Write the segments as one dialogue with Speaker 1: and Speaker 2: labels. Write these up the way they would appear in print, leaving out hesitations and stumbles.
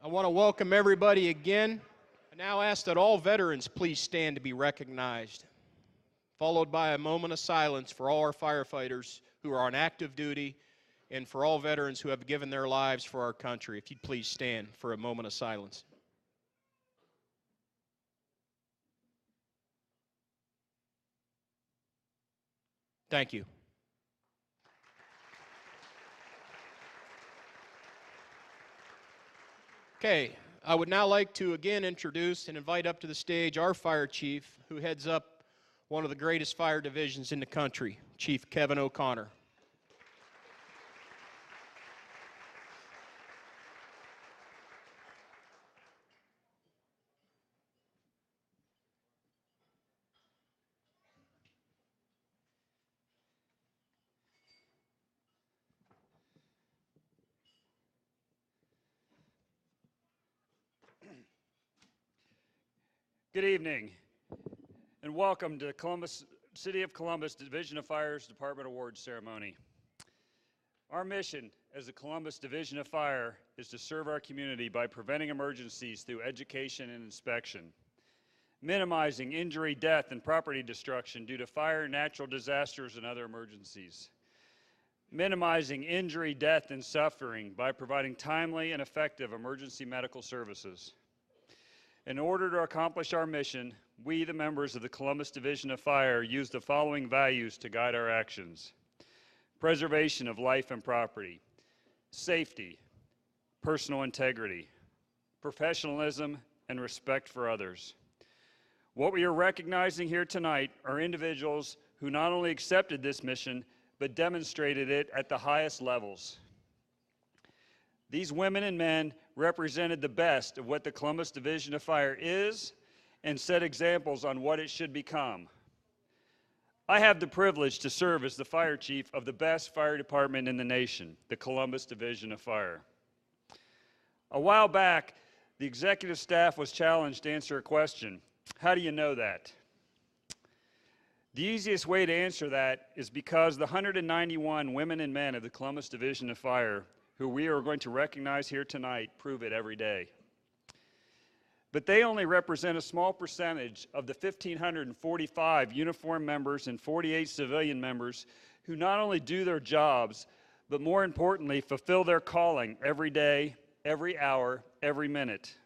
Speaker 1: I want to welcome everybody again. I now ask that all veterans please stand to be recognized, followed by a moment of silence for all our firefighters who are on active duty and for all veterans who have given their lives for our country. If you'd please stand for a moment of silence. Thank you. Okay, I would now like to again introduce and invite up to the stage our fire chief, who heads up one of the greatest fire divisions in the country, Chief Kevin O'Connor.
Speaker 2: Good evening, and welcome to City of Columbus Division of Fire's Department Awards ceremony. Our mission as the Columbus Division of Fire is to serve our community by preventing emergencies through education and inspection, minimizing injury, death, and property destruction due to fire, natural disasters, and other emergencies, minimizing injury, death, and suffering by providing timely and effective emergency medical services. In order to accomplish our mission, we, the members of the Columbus Division of Fire, use the following values to guide our actions: preservation of life and property, safety, personal integrity, professionalism, and respect for others. What we are recognizing here tonight are individuals who not only accepted this mission, but demonstrated it at the highest levels. These women and men represented the best of what the Columbus Division of Fire is and set examples on what it should become. I have the privilege to serve as the fire chief of the best fire department in the nation, the Columbus Division of Fire. A while back, the executive staff was challenged to answer a question: how do you know that? The easiest way to answer that is because the 191 women and men of the Columbus Division of Fire, who we are going to recognize here tonight, prove it every day. But they only represent a small percentage of the 1,545 uniformed members and 48 civilian members who not only do their jobs, but more importantly, fulfill their calling every day, every hour, every minute.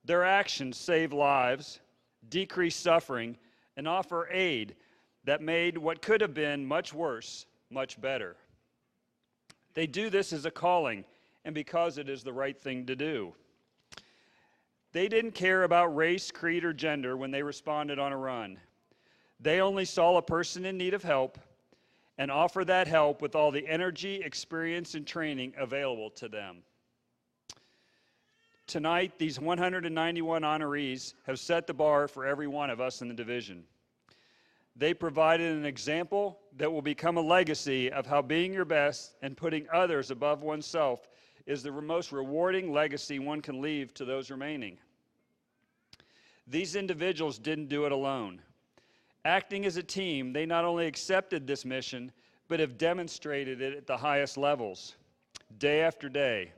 Speaker 2: Their actions save lives, decrease suffering, and offer aid that made what could have been much worse, much better. They do this as a calling and because it is the right thing to do. They didn't care about race, creed, or gender when they responded on a run. They only saw a person in need of help and offered that help with all the energy, experience, and training available to them. Tonight, these 191 honorees have set the bar for every one of us in the division. They provided an example that will become a legacy of how being your best and putting others above oneself is the most rewarding legacy one can leave to those remaining. These individuals didn't do it alone. Acting as a team, they not only accepted this mission, but have demonstrated it at the highest levels, day after day.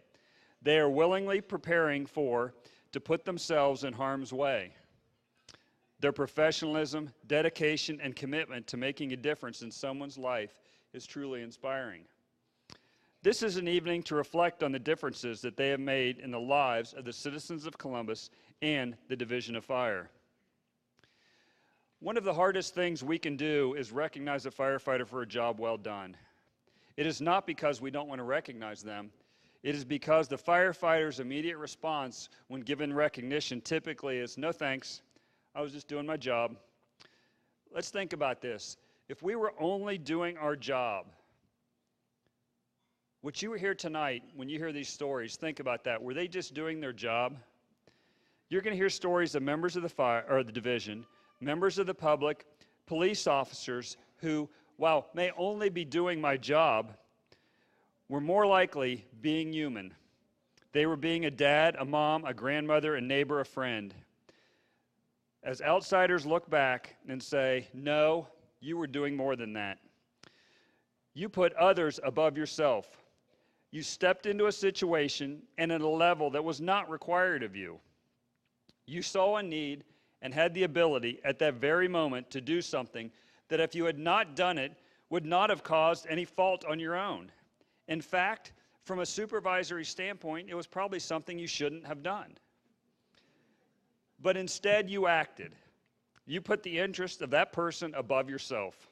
Speaker 2: They are willingly preparing to put themselves in harm's way. Their professionalism, dedication, and commitment to making a difference in someone's life is truly inspiring. This is an evening to reflect on the differences that they have made in the lives of the citizens of Columbus and the Division of Fire. One of the hardest things we can do is recognize a firefighter for a job well done. It is not because we don't want to recognize them. It is because the firefighter's immediate response when given recognition typically is, "No thanks. I was just doing my job." Let's think about this. If we were only doing our job, what you were here tonight, when you hear these stories, think about that. Were they just doing their job? You're going to hear stories of members of the fire or the division, members of the public, police officers who, while may only be doing my job, were more likely being human. They were being a dad, a mom, a grandmother, a neighbor, a friend. As outsiders look back and say, "No, you were doing more than that. You put others above yourself. You stepped into a situation and at a level that was not required of you. You saw a need and had the ability at that very moment to do something that if you had not done it would not have caused any fault on your own. In fact, from a supervisory standpoint, it was probably something you shouldn't have done. But instead, you acted. You put the interest of that person above yourself.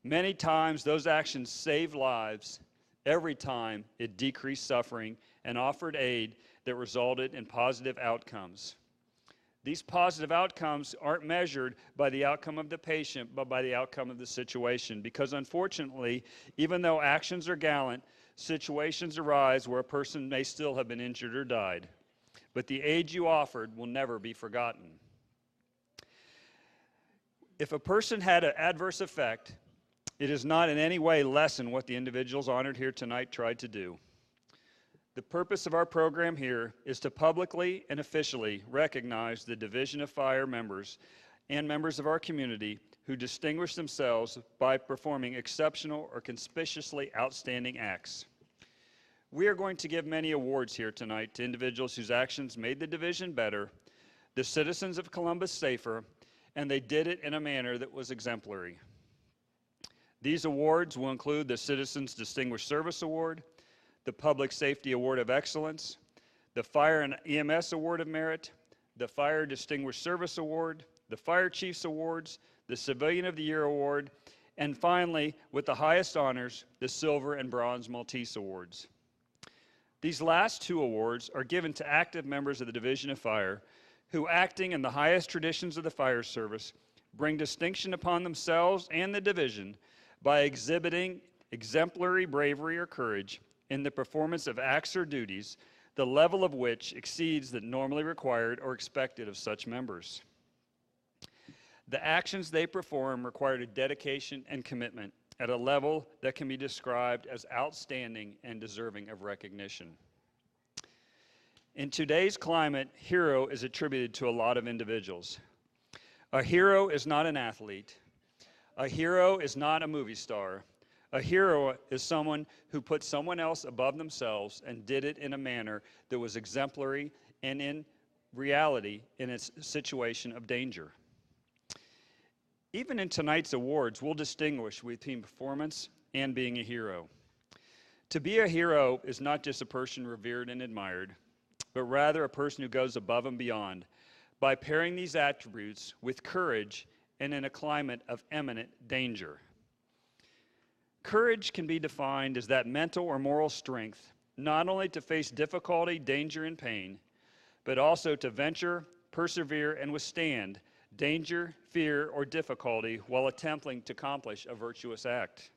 Speaker 2: Many times, those actions saved lives. Every time, it decreased suffering and offered aid that resulted in positive outcomes. These positive outcomes aren't measured by the outcome of the patient, but by the outcome of the situation. Because unfortunately, even though actions are gallant, situations arise where a person may still have been injured or died. But the aid you offered will never be forgotten. If a person had an adverse effect, it does not in any way lessen what the individuals honored here tonight tried to do. The purpose of our program here is to publicly and officially recognize the Division of Fire members and members of our community who distinguish themselves by performing exceptional or conspicuously outstanding acts. We are going to give many awards here tonight to individuals whose actions made the division better, the citizens of Columbus safer, and they did it in a manner that was exemplary. These awards will include the Citizens Distinguished Service Award, the Public Safety Award of Excellence, the Fire and EMS Award of Merit, the Fire Distinguished Service Award, the Fire Chiefs Awards, the Civilian of the Year Award, and finally, with the highest honors, the Silver and Bronze Maltese Awards. These last two awards are given to active members of the Division of Fire who, acting in the highest traditions of the fire service, bring distinction upon themselves and the division by exhibiting exemplary bravery or courage in the performance of acts or duties, the level of which exceeds that normally required or expected of such members. The actions they perform required a dedication and commitment at a level that can be described as outstanding and deserving of recognition. In today's climate, hero is attributed to a lot of individuals. A hero is not an athlete. A hero is not a movie star. A hero is someone who put someone else above themselves and did it in a manner that was exemplary and in reality in its situation of danger. Even in tonight's awards, we'll distinguish between performance and being a hero. To be a hero is not just a person revered and admired, but rather a person who goes above and beyond by pairing these attributes with courage and in a climate of imminent danger. Courage can be defined as that mental or moral strength, not only to face difficulty, danger, and pain, but also to venture, persevere, and withstand danger, fear, or difficulty while attempting to accomplish a virtuous act.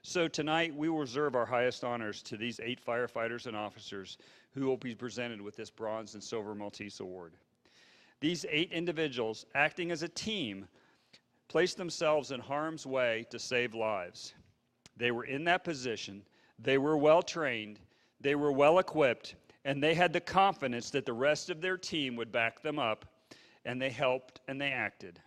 Speaker 2: So tonight, we will reserve our highest honors to these 8 firefighters and officers who will be presented with this Bronze and Silver Maltese Award. These 8 individuals, acting as a team, placed themselves in harm's way to save lives. They were in that position, they were well trained, they were well equipped, and they had the confidence that the rest of their team would back them up, and they helped and they acted.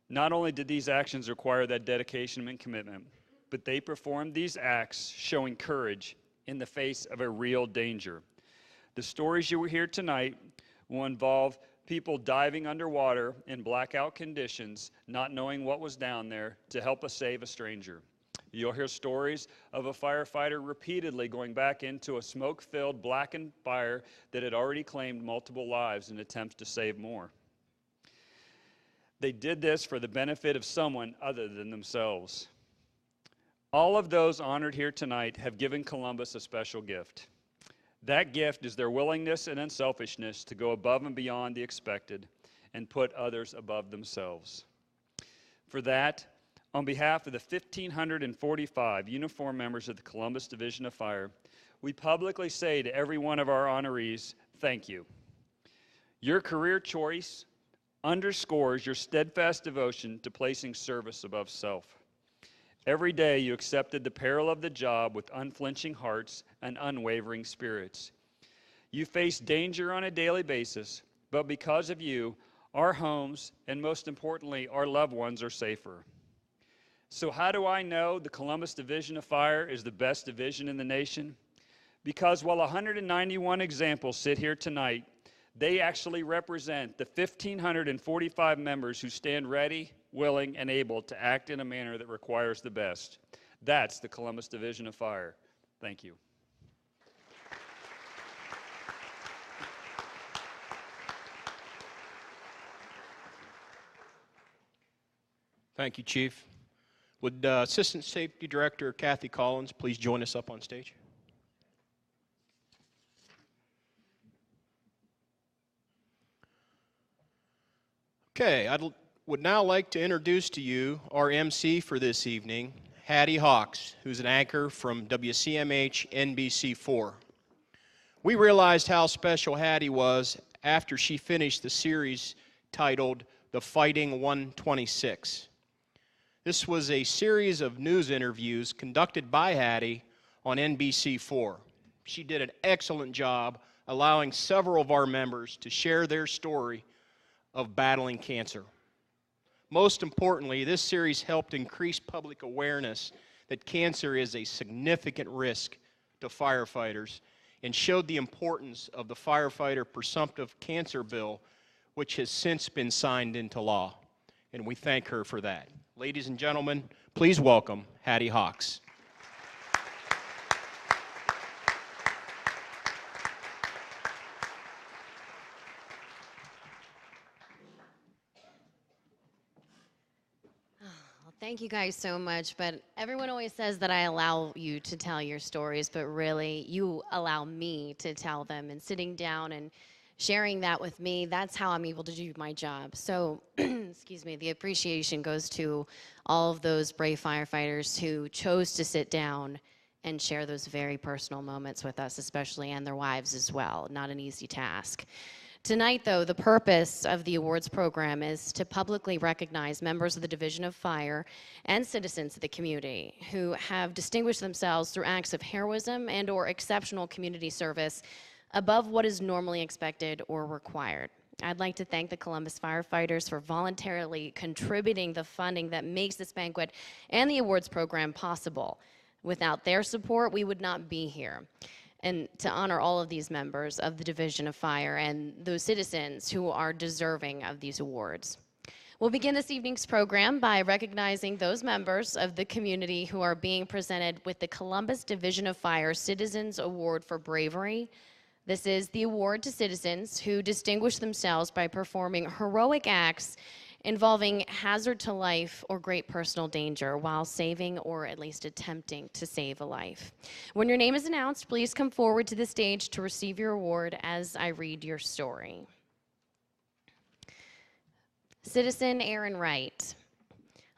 Speaker 2: Not only did these actions require that dedication and commitment, but they performed these acts showing courage in the face of a real danger. The stories you will hear tonight will involve people diving underwater in blackout conditions, not knowing what was down there, to help us save a stranger. You'll hear stories of a firefighter repeatedly going back into a smoke-filled, blackened fire that had already claimed multiple lives in attempts to save more. They did this for the benefit of someone other than themselves. All of those honored here tonight have given Columbus a special gift. That gift is their willingness and unselfishness to go above and beyond the expected and put others above themselves. For that, on behalf of the 1,545 uniformed members of the Columbus Division of Fire, we publicly say to every one of our honorees, thank you. Your career choice underscores your steadfast devotion to placing service above self. Every day you accepted the peril of the job with unflinching hearts and unwavering spirits. You face danger on a daily basis, but because of you, our homes, and most importantly, our loved ones are safer. So how do I know the Columbus Division of Fire is the best division in the nation? Because while 191 examples sit here tonight, they actually represent the 1,545 members who stand ready, willing, and able to act in a manner that requires the best. That's the Columbus Division of Fire. Thank you.
Speaker 1: Thank you, Chief. Would Assistant Safety Director Kathy Collins please join us up on stage? Okay, I would now like to introduce to you our MC for this evening, Hattie Hawks, who's an anchor from WCMH NBC4. We realized how special Hattie was after she finished the series titled The Fighting 126. This was a series of news interviews conducted by Hattie on NBC4. She did an excellent job allowing several of our members to share their story of battling cancer. Most importantly, this series helped increase public awareness that cancer is a significant risk to firefighters and showed the importance of the Firefighter Presumptive Cancer Bill, which has since been signed into law. And we thank her for that. Ladies and gentlemen, please welcome Hattie Hawks.
Speaker 3: Thank you guys so much, but everyone always says that I allow you to tell your stories, but really you allow me to tell them, and sitting down and sharing that with me, that's how I'm able to do my job. So, excuse me, the appreciation goes to all of those brave firefighters who chose to sit down and share those very personal moments with us, especially, and their wives as well. Not an easy task. Tonight, though, the purpose of the awards program is to publicly recognize members of the Division of Fire and citizens of the community who have distinguished themselves through acts of heroism and or exceptional community service above what is normally expected or required. I'd like to thank the Columbus firefighters for voluntarily contributing the funding that makes this banquet and the awards program possible. Without their support, we would not be here. And to honor all of these members of the Division of Fire and those citizens who are deserving of these awards. We'll begin this evening's program by recognizing those members of the community who are being presented with the Columbus Division of Fire Citizens Award for Bravery. This is the award to citizens who distinguish themselves by performing heroic acts involving hazard to life or great personal danger while saving or at least attempting to save a life. When your name is announced, please come forward to the stage to receive your award as I read your story. Citizen Aaron Wright.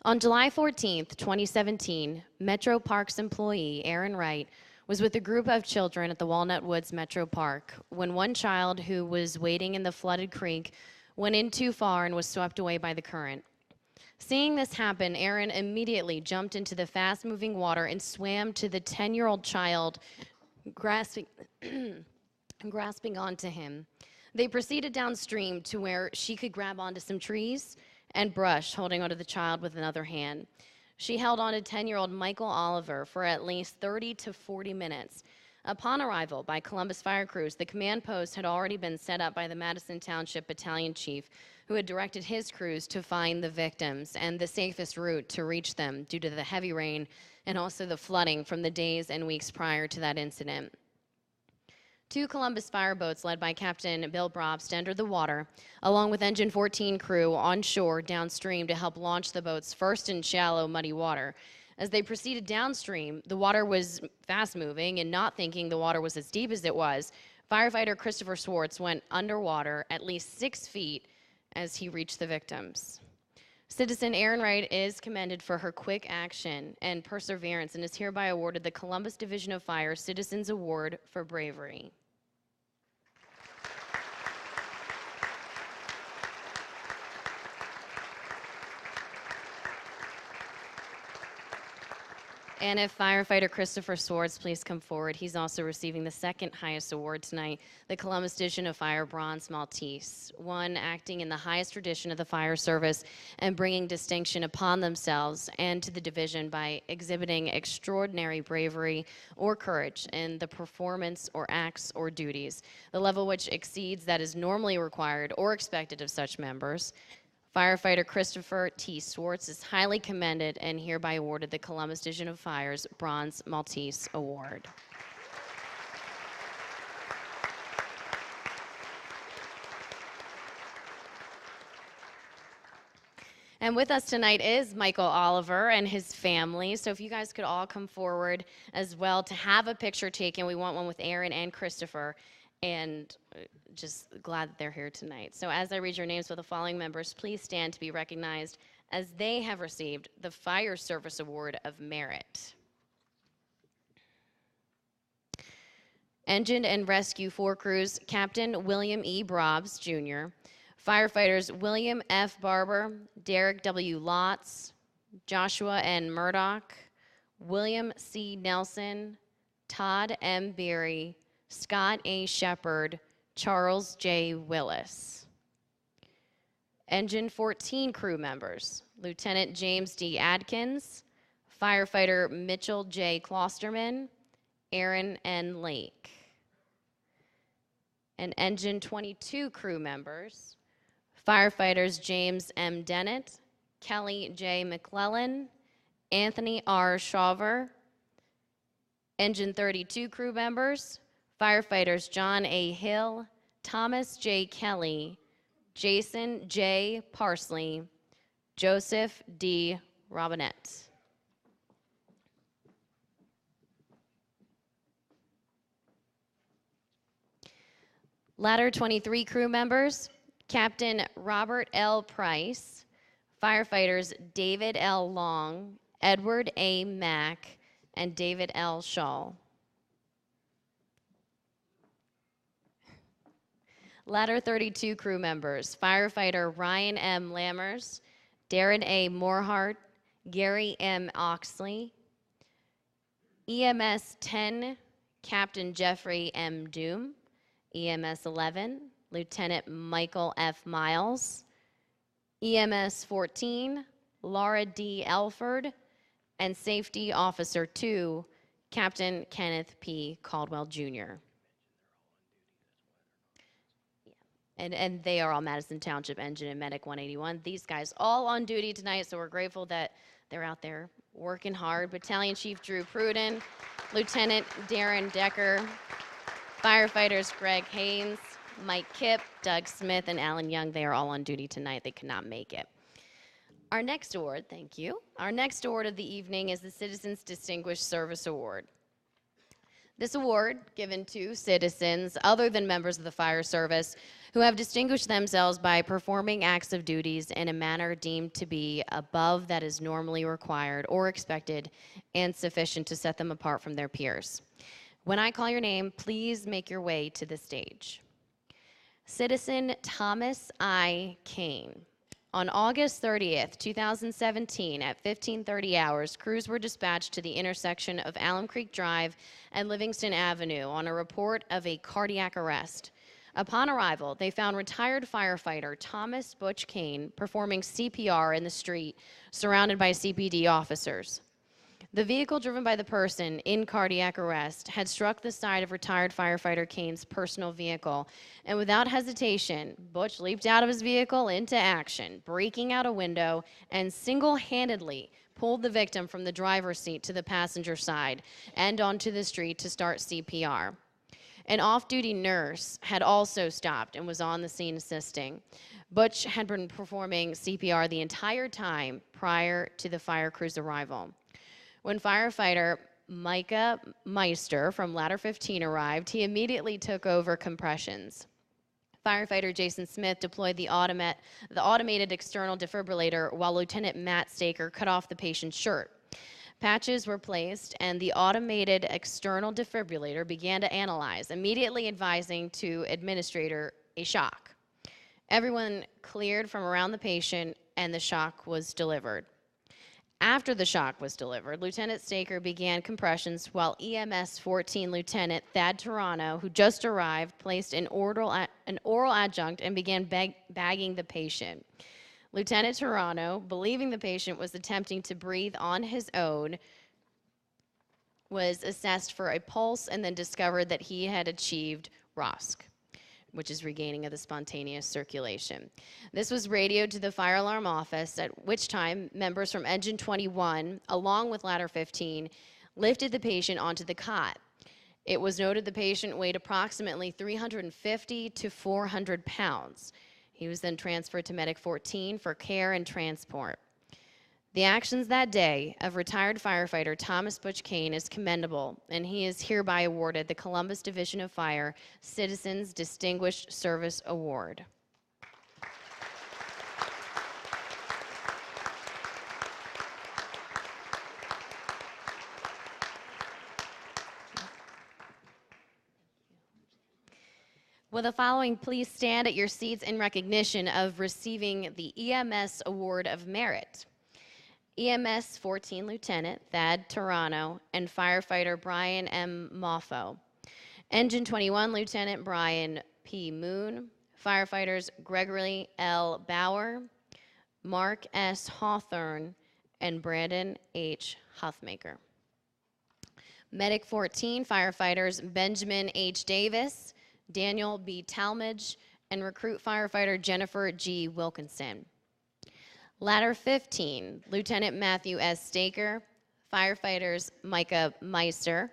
Speaker 3: On July 14th, 2017, Metro Parks employee Aaron Wright was with a group of children at the Walnut Woods Metro Park when one child who was wading in the flooded creek went in too far and was swept away by the current. Seeing this happen, Aaron immediately jumped into the fast-moving water and swam to the 10-year-old child, grasping onto him. They proceeded downstream to where she could grab onto some trees and brush, holding onto the child with another hand. She held on to 10-year-old Michael Oliver for at least 30 to 40 minutes. Upon arrival by Columbus Fire Crews, the command post had already been set up by the Madison Township Battalion Chief, who had directed his crews to find the victims and the safest route to reach them due to the heavy rain and also the flooding from the days and weeks prior to that incident. 2 Columbus fireboats led by Captain Bill Brobst entered the water, along with Engine 14 crew on shore downstream to help launch the boats first in shallow, muddy water. As they proceeded downstream, the water was fast-moving, and not thinking the water was as deep as it was, firefighter Christopher Swartz went underwater at least 6 feet as he reached the victims. Citizen Aaron Wright is commended for her quick action and perseverance and is hereby awarded the Columbus Division of Fire Citizens Award for Bravery. And if firefighter Christopher Swords, please come forward. He's also receiving the second highest award tonight, the Columbus Division of Fire Bronze Maltese, one acting in the highest tradition of the fire service and bringing distinction upon themselves and to the division by exhibiting extraordinary bravery or courage in the performance or acts or duties, the level which exceeds that is normally required or expected of such members. Firefighter Christopher T. Swartz is highly commended and hereby awarded the Columbus Division of Fire's Bronze Maltese Award. And with us tonight is Michael Oliver and his family. So if you guys could all come forward as well to have a picture taken. We want one with Aaron and Christopher. And just glad that they're here tonight. So as I read your names for the following members, please stand to be recognized as they have received the Fire Service Award of Merit. Engine and Rescue 4 Crews, Captain William E. Brobs, Jr., firefighters William F. Barber, Derek W. Lotz, Joshua N. Murdoch, William C. Nelson, Todd M. Beery, Scott A. Shepard, Charles J. Willis. Engine 14 crew members, Lieutenant James D. Adkins, firefighter Mitchell J. Klosterman, Aaron N. Lake. And Engine 22 crew members, firefighters James M. Dennett, Kelly J. McClellan, Anthony R. Shaver. Engine 32 crew members, firefighters John A. Hill, Thomas J. Kelly, Jason J. Parsley, Joseph D. Robinette. Ladder 23 crew members, Captain Robert L. Price, firefighters David L. Long, Edward A. Mack, and David L. Shaw. Ladder 32 crew members, firefighter Ryan M. Lammers, Darren A. Morehart, Gary M. Oxley. EMS 10, Captain Jeffrey M. Doom. EMS 11, Lieutenant Michael F. Miles. EMS 14, Laura D. Elford. And Safety Officer 2, Captain Kenneth P. Caldwell, Jr. And they are all Madison Township Engine and Medic 181. These guys all on duty tonight, so we're grateful that they're out there working hard. Battalion Chief Drew Pruden, Lieutenant Darren Decker, firefighters Greg Haynes, Mike Kipp, Doug Smith, and Alan Young. They are all on duty tonight. They could not make it. Our next award, thank you. Our next award of the evening is the Citizens Distinguished Service Award. This award, given to citizens other than members of the fire service who have distinguished themselves by performing acts of duties in a manner deemed to be above that is normally required or expected and sufficient to set them apart from their peers. When I call your name, please make your way to the stage. Citizen Thomas I. Kane. On August 30th, 2017, at 15:30 hours, crews were dispatched to the intersection of Alum Creek Drive and Livingston Avenue on a report of a cardiac arrest. Upon arrival, they found retired firefighter Thomas Butch Kane performing CPR in the street, surrounded by CPD officers. The vehicle driven by the person in cardiac arrest had struck the side of retired firefighter Kane's personal vehicle, and without hesitation, Butch leaped out of his vehicle into action, breaking out a window and single-handedly pulled the victim from the driver's seat to the passenger side and onto the street to start CPR. An off-duty nurse had also stopped and was on the scene assisting. Butch had been performing CPR the entire time prior to the fire crew's arrival. When firefighter Micah Meister from Ladder 15 arrived, he immediately took over compressions. Firefighter Jason Smith deployed the automated external defibrillator while Lieutenant Matt Staker cut off the patient's shirt. Patches were placed and the automated external defibrillator began to analyze, immediately advising to administrator a shock. Everyone cleared from around the patient and the shock was delivered. After the shock was delivered, Lieutenant Staker began compressions while EMS 14 Lieutenant Thad Toronto, who just arrived, placed an oral adjunct and began bagging the patient. Lieutenant Toronto, believing the patient was attempting to breathe on his own, was assessed for a pulse and then discovered that he had achieved ROSC, which is regaining of the spontaneous circulation. This was radioed to the fire alarm office, at which time members from Engine 21, along with Ladder 15, lifted the patient onto the cot. It was noted the patient weighed approximately 350 to 400 pounds. He was then transferred to Medic 14 for care and transport. The actions that day of retired firefighter Thomas Butch Kane is commendable, and he is hereby awarded the Columbus Division of Fire Citizens Distinguished Service Award. Will the following please stand at your seats in recognition of receiving the EMS Award of Merit? EMS 14 Lieutenant Thad Toronto and Firefighter Brian M. Moffo. Engine 21 Lieutenant Brian P. Moon. Firefighters Gregory L. Bauer, Mark S. Hawthorne, and Brandon H. Huthmaker. Medic 14 Firefighters Benjamin H. Davis, Daniel B. Talmadge, and Recruit Firefighter Jennifer G. Wilkinson. Ladder 15, Lieutenant Matthew S. Staker, firefighters Micah Meister,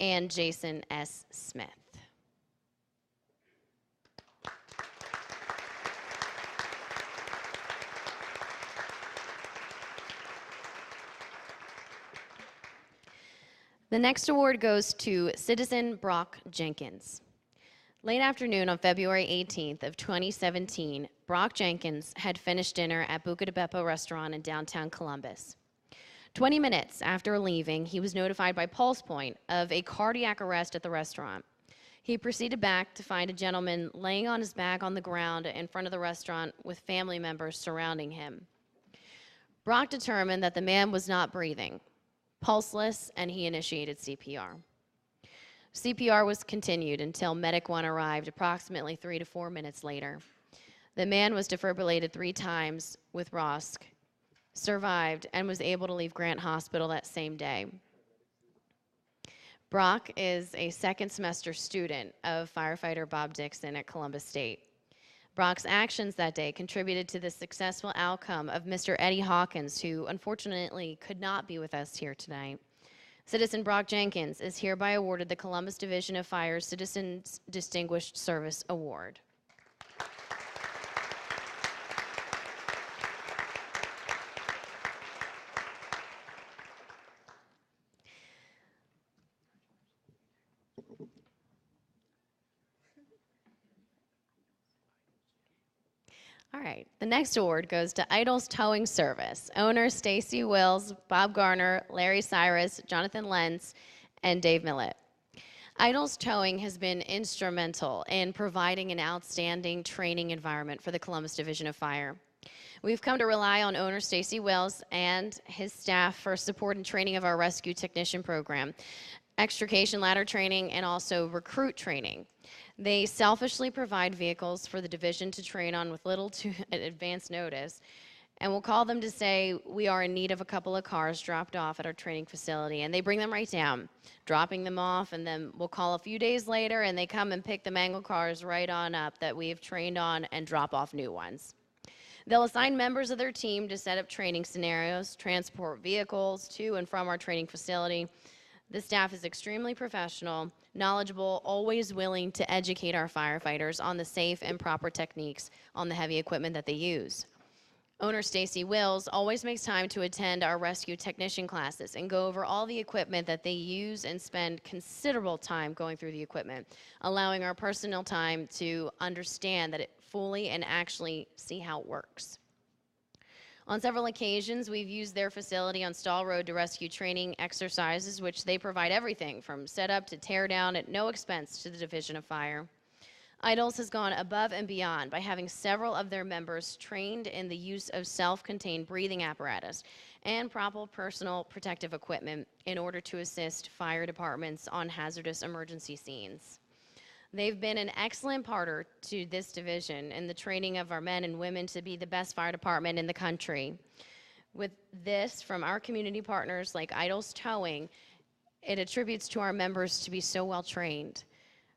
Speaker 3: and Jason S. Smith. The next award goes to Citizen Brock Jenkins. Late afternoon on February 18th of 2017, Brock Jenkins had finished dinner at Buca di Beppo restaurant in downtown Columbus. 20 minutes after leaving, he was notified by Pulse Point of a cardiac arrest at the restaurant. He proceeded back to find a gentleman laying on his back on the ground in front of the restaurant with family members surrounding him. Brock determined that the man was not breathing, pulseless, and he initiated CPR. CPR was continued until Medic 1 arrived approximately 3 to 4 minutes later. The man was defibrillated 3 times with ROSC, survived, and was able to leave Grant Hospital that same day. Brock is a second semester student of firefighter Bob Dixon at Columbus State. Brock's actions that day contributed to the successful outcome of Mr. Eddie Hawkins, who unfortunately could not be with us here tonight. Citizen Brock Jenkins is hereby awarded the Columbus Division of Fire Citizens Distinguished Service Award. All right, the next award goes to Idles Towing Service. Owners Stacy Wills, Bob Garner, Larry Cyrus, Jonathan Lentz, and Dave Millett. Idles Towing has been instrumental in providing an outstanding training environment for the Columbus Division of Fire. We've come to rely on owner Stacy Wills and his staff for support and training of our rescue technician program, extrication ladder training, and also recruit training. They selfishly provide vehicles for the division to train on with little to advance notice, and we'll call them to say we are in need of a couple of cars dropped off at our training facility, and they bring them right down, dropping them off, and then we'll call a few days later, and they come and pick the mangled cars right on up that we have trained on and drop off new ones. They'll assign members of their team to set up training scenarios, transport vehicles to and from our training facility. The staff is extremely professional, knowledgeable, always willing to educate our firefighters on the safe and proper techniques on the heavy equipment that they use. Owner Stacy Wills always makes time to attend our rescue technician classes and go over all the equipment that they use and spend considerable time going through the equipment, allowing our personnel time to understand that it fully and actually see how it works. On several occasions, we've used their facility on Stall Road to rescue training exercises, which they provide everything from setup to tear down at no expense to the Division of Fire. Idols has gone above and beyond by having several of their members trained in the use of self-contained breathing apparatus and proper personal protective equipment in order to assist fire departments on hazardous emergency scenes. They've been an excellent partner to this division in the training of our men and women to be the best fire department in the country. With this from our community partners like Idols Towing, it attributes to our members to be so well trained.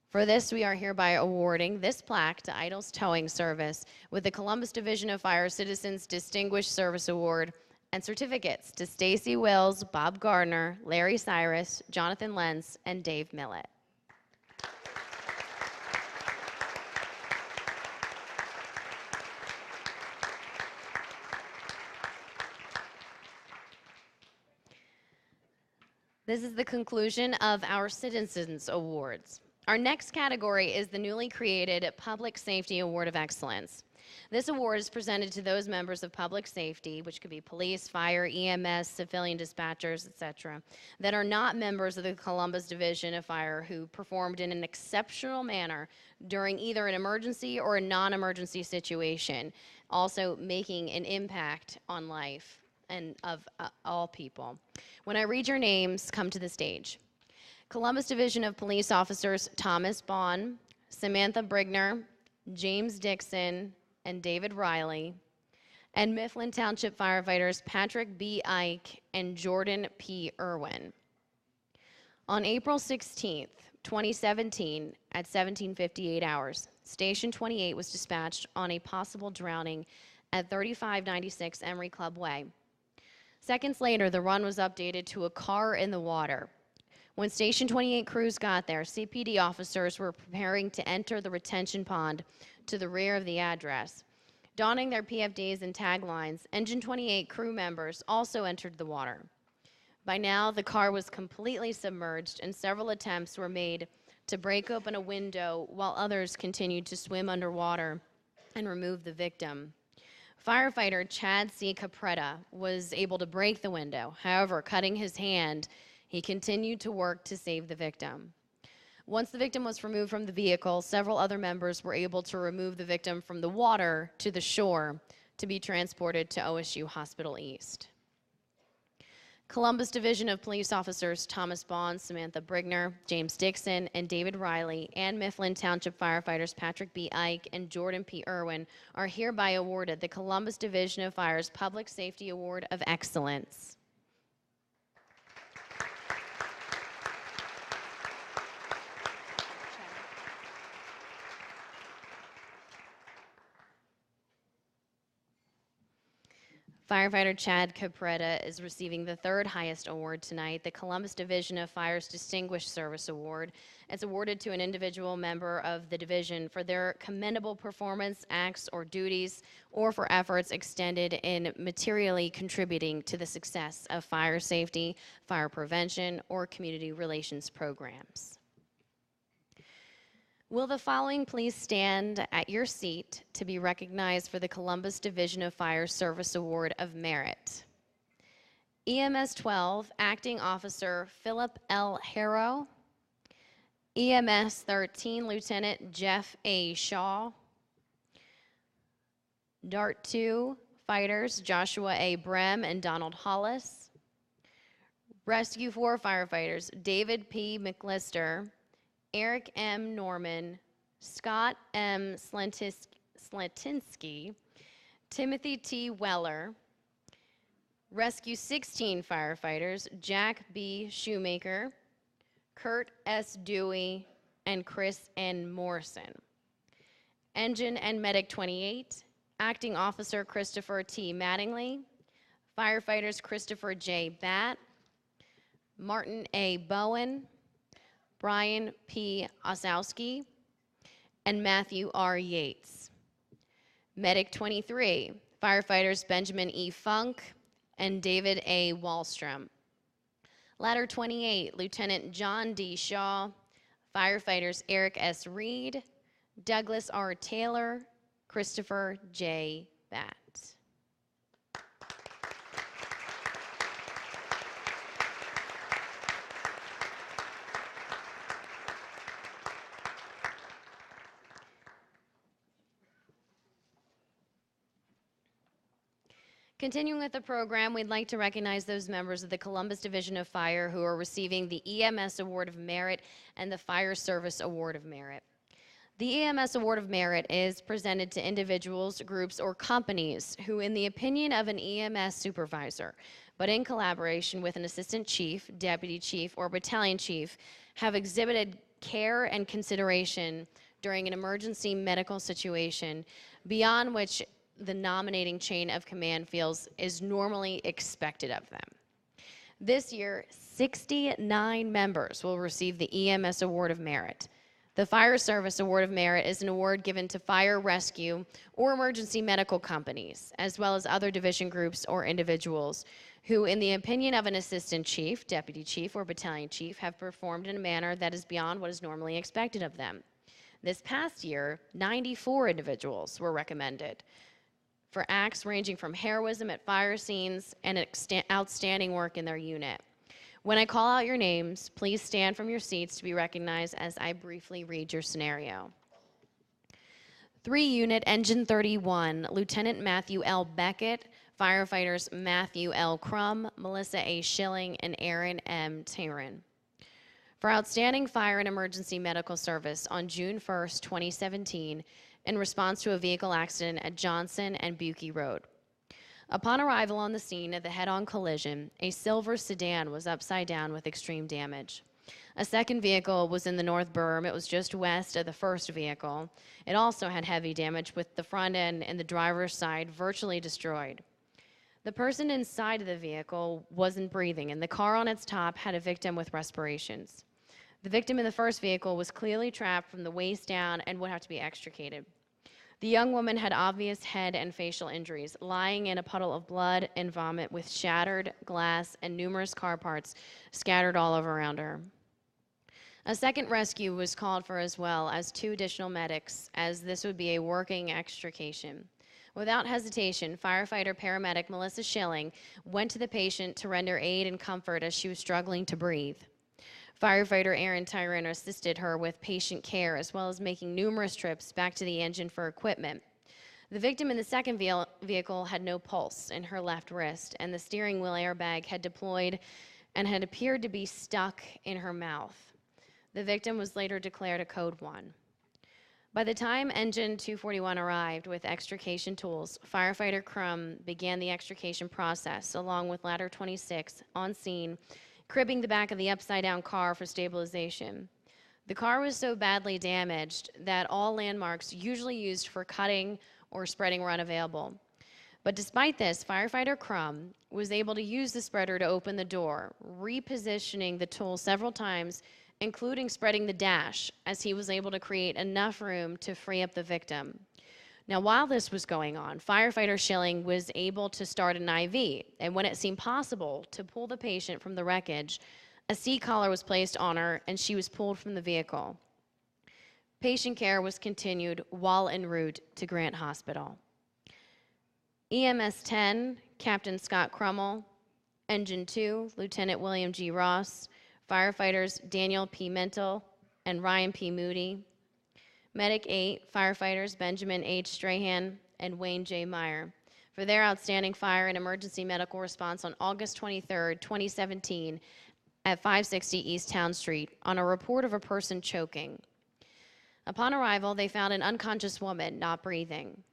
Speaker 3: For this, we are hereby awarding this plaque to Idols Towing Service with the Columbus Division of Fire Citizens Distinguished Service Award and certificates to Stacy Wills, Bob Gardner, Larry Cyrus, Jonathan Lentz, and Dave Millett. This is the conclusion of our Citizens Awards. Our next category is the newly created Public Safety Award of Excellence. This award is presented to those members of public safety, which could be police, fire, EMS, civilian dispatchers, etc., that are not members of the Columbus Division of Fire who performed in an exceptional manner during either an emergency or a non-emergency situation, also making an impact on life and of all people. When I read your names, come to the stage. Columbus Division of Police Officers Thomas Bond, Samantha Brigner, James Dixon, and David Riley, and Mifflin Township Firefighters Patrick B. Ike and Jordan P. Irwin. On April 16th, 2017, at 17:58 hours, Station 28 was dispatched on a possible drowning at 3596 Emery Club Way. Seconds later, the run was updated to a car in the water. When Station 28 crews got there, CPD officers were preparing to enter the retention pond to the rear of the address. Donning their PFDs and taglines, Engine 28 crew members also entered the water. By now, the car was completely submerged and several attempts were made to break open a window while others continued to swim underwater and remove the victim. Firefighter Chad C. Capretta was able to break the window. However, cutting his hand, he continued to work to save the victim. Once the victim was removed from the vehicle, several other members were able to remove the victim from the water to the shore to be transported to OSU Hospital East. Columbus Division of Police Officers Thomas Bond, Samantha Brigner, James Dixon, and David Riley, and Mifflin Township Firefighters Patrick B. Ike and Jordan P. Irwin are hereby awarded the Columbus Division of Fire's Public Safety Award of Excellence. Firefighter Chad Capretta is receiving the third highest award tonight, the Columbus Division of Fire's Distinguished Service Award. It's awarded to an individual member of the division for their commendable performance, acts, or duties, or for efforts extended in materially contributing to the success of fire safety, fire prevention, or community relations programs. Will the following please stand at your seat to be recognized for the Columbus Division of Fire Service Award of Merit? EMS 12, Acting Officer Philip L. Harrow. EMS 13, Lieutenant Jeff A. Shaw. DART 2, Fighters Joshua A. Brem and Donald Hollis. Rescue 4 Firefighters David P. McLister, Eric M. Norman, Scott M. Sletinsky, Timothy T. Weller. Rescue 16 Firefighters Jack B. Shoemaker, Kurt S. Dewey, and Chris N. Morrison. Engine and Medic 28, Acting Officer Christopher T. Mattingly, Firefighters Christopher J. Batt, Martin A. Bowen, Brian P. Osowski, and Matthew R. Yates. Medic 23, Firefighters Benjamin E. Funk and David A. Wallstrom. Ladder 28, Lieutenant John D. Shaw, Firefighters Eric S. Reed, Douglas R. Taylor, Christopher J. Batt. Continuing with the program, we'd like to recognize those members of the Columbus Division of Fire who are receiving the EMS Award of Merit and the Fire Service Award of Merit. The EMS Award of Merit is presented to individuals, groups, or companies who, in the opinion of an EMS supervisor, but in collaboration with an assistant chief, deputy chief, or battalion chief, have exhibited care and consideration during an emergency medical situation beyond which the nominating chain of command feels is normally expected of them. This year, 69 members will receive the EMS Award of Merit. The Fire Service Award of Merit is an award given to fire, rescue, or emergency medical companies, as well as other division groups or individuals who, in the opinion of an assistant chief, deputy chief, or battalion chief, have performed in a manner that is beyond what is normally expected of them. This past year, 94 individuals were recommended for acts ranging from heroism at fire scenes and outstanding work in their unit. When I call out your names, please stand from your seats to be recognized as I briefly read your scenario. 3 Unit Engine 31, Lieutenant Matthew L. Beckett, firefighters Matthew L. Crum, Melissa A. Schilling, and Aaron M. Taryn. For outstanding fire and emergency medical service on June 1st, 2017, in response to a vehicle accident at Johnson and Buki Road. Upon arrival on the scene of the head-on collision, a silver sedan was upside down with extreme damage. A second vehicle was in the north berm. It was just west of the first vehicle. It also had heavy damage, with the front end and the driver's side virtually destroyed. The person inside of the vehicle wasn't breathing, and the car on its top had a victim with respirations. The victim in the first vehicle was clearly trapped from the waist down and would have to be extricated. The young woman had obvious head and facial injuries, lying in a puddle of blood and vomit with shattered glass and numerous car parts scattered all over around her. A second rescue was called for, as well as 2 additional medics, as this would be a working extrication. Without hesitation, firefighter paramedic Melissa Schilling went to the patient to render aid and comfort as she was struggling to breathe. Firefighter Aaron Tyrone assisted her with patient care, as well as making numerous trips back to the engine for equipment. The victim in the second vehicle had no pulse in her left wrist, and the steering wheel airbag had deployed and had appeared to be stuck in her mouth. The victim was later declared a Code 1. By the time Engine 241 arrived with extrication tools, Firefighter Crum began the extrication process, along with Ladder 26 on scene, cribbing the back of the upside-down car for stabilization. The car was so badly damaged that all landmarks usually used for cutting or spreading were unavailable. But despite this, Firefighter Crum was able to use the spreader to open the door, repositioning the tool several times, including spreading the dash, as he was able to create enough room to free up the victim. Now, while this was going on, Firefighter Schilling was able to start an IV, and when it seemed possible to pull the patient from the wreckage, a seat collar was placed on her, and she was pulled from the vehicle. Patient care was continued while en route to Grant Hospital. EMS 10, Captain Scott Crummell. Engine 2, Lieutenant William G. Ross. Firefighters Daniel P. Mental and Ryan P. Moody. Medic 8, firefighters Benjamin H. Strahan and Wayne J. Meyer, for their outstanding fire and emergency medical response on August 23, 2017, at 560 East Town Street on a report of a person choking. Upon arrival, they found an unconscious woman not breathing.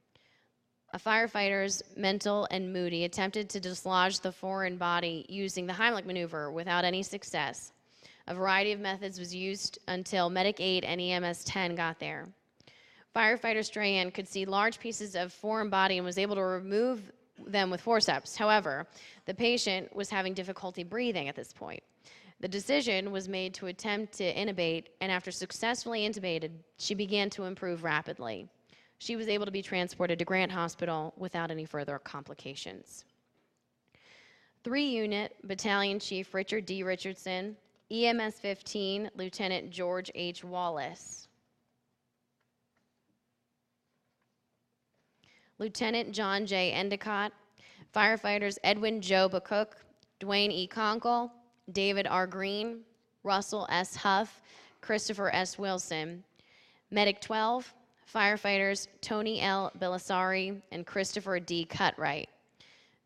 Speaker 3: Firefighters Mental and Moody attempted to dislodge the foreign body using the Heimlich maneuver without any success. A variety of methods was used until Medic 8 and EMS 10 got there. Firefighter Strahan could see large pieces of foreign body and was able to remove them with forceps. However, the patient was having difficulty breathing at this point. The decision was made to attempt to intubate, and after successfully intubated, she began to improve rapidly. She was able to be transported to Grant Hospital without any further complications. 3 Unit Battalion Chief Richard D. Richardson, EMS 15, Lieutenant George H. Wallace. Lieutenant John J. Endicott, firefighters Edwin Joe Bacook, Dwayne E. Conkle, David R. Green, Russell S. Huff, Christopher S. Wilson. Medic 12, firefighters Tony L. Belisari and Christopher D. Cutright.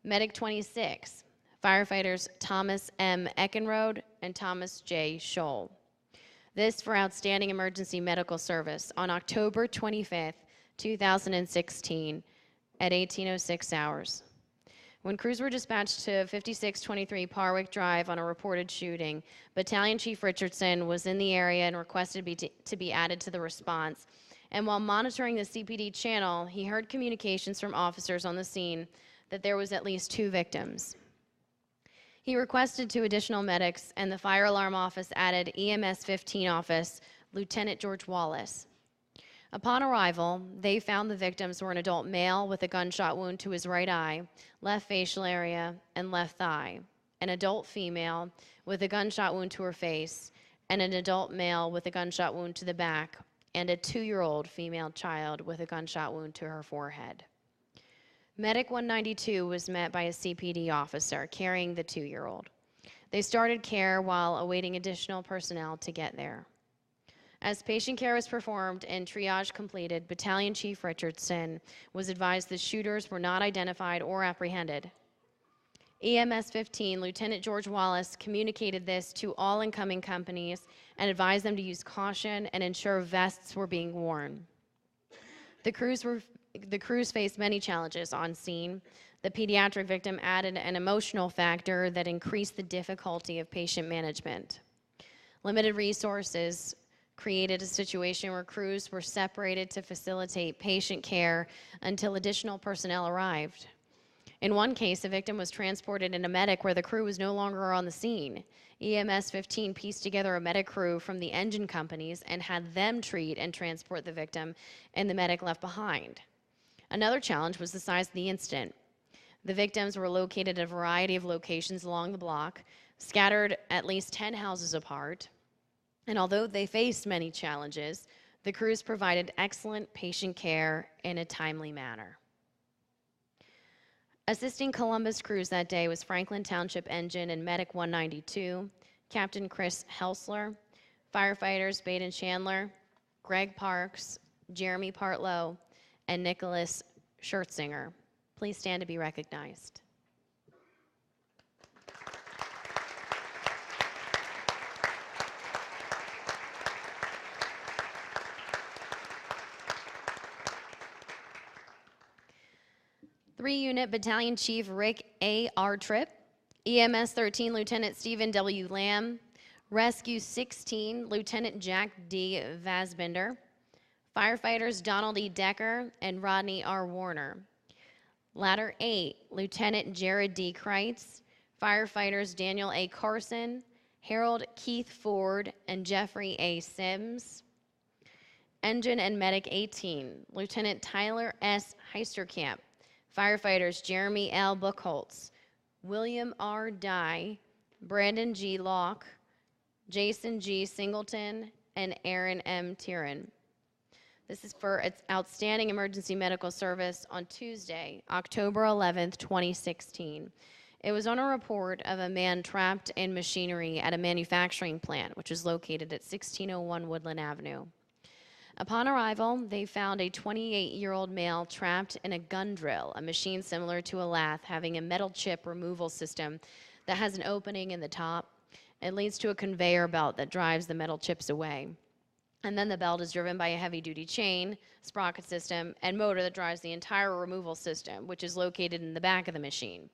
Speaker 3: Medic 26, firefighters Thomas M. Eckenrode and Thomas J. Scholl. This for outstanding emergency medical service on October 25th, 2016 at 18:06 hours. When crews were dispatched to 5623 Parwick Drive on a reported shooting, Battalion Chief Richardson was in the area and requested to be added to the response. And while monitoring the CPD channel, he heard communications from officers on the scene that there was at least 2 victims. He requested 2 additional medics, and the fire alarm office added EMS 15 office, Lieutenant George Wallace. Upon arrival, they found the victims were an adult male with a gunshot wound to his right eye, left facial area, and left thigh, an adult female with a gunshot wound to her face, and an adult male with a gunshot wound to the back, and a 2-year-old female child with a gunshot wound to her forehead. Medic 192 was met by a CPD officer carrying the 2-year-old. They started care while awaiting additional personnel to get there. As patient care was performed and triage completed, Battalion Chief Richardson was advised the shooters were not identified or apprehended. EMS 15, Lieutenant George Wallace, communicated this to all incoming companies and advised them to use caution and ensure vests were being worn. The crews faced many challenges on scene. The pediatric victim added an emotional factor that increased the difficulty of patient management. Limited resources created a situation where crews were separated to facilitate patient care until additional personnel arrived. In one case, a victim was transported in a medic where the crew was no longer on the scene. EMS 15 pieced together a medic crew from the engine companies and had them treat and transport the victim, and the medic left behind. Another challenge was the size of the incident. The victims were located at a variety of locations along the block, scattered at least 10 houses apart. And although they faced many challenges, the crews provided excellent patient care in a timely manner. Assisting Columbus crews that day was Franklin Township Engine and Medic 192, Captain Chris Helsler, firefighters Baden Chandler, Greg Parks, Jeremy Partlow, and Nicholas Schertzinger. Please stand to be recognized. Three-unit Battalion Chief Rick A. R. Tripp, EMS 13 Lieutenant Stephen W. Lamb, Rescue 16 Lieutenant Jack D. Vasbinder, firefighters Donald E. Decker and Rodney R. Warner, Ladder 8 Lieutenant Jared D. Kreitz, firefighters Daniel A. Carlson, Harold Keith Ford, and Jeffrey A. Sims, Engine and Medic 18 Lieutenant Tyler S. Heisterkamp, firefighters Jeremy L. Buchholz, William R. Dye, Brandon G. Locke, Jason G. Singleton, and Aaron M. Tieran. This is for its outstanding emergency medical service on Tuesday, October 11th, 2016. It was on a report of a man trapped in machinery at a manufacturing plant, which is located at 1601 Woodland Avenue. Upon arrival, they found a 28-year-old male trapped in a gun drill, a machine similar to a lathe having a metal chip removal system that has an opening in the top. It leads to a conveyor belt that drives the metal chips away. And then the belt is driven by a heavy-duty chain, sprocket system, and motor that drives the entire removal system, which is located in the back of the machine.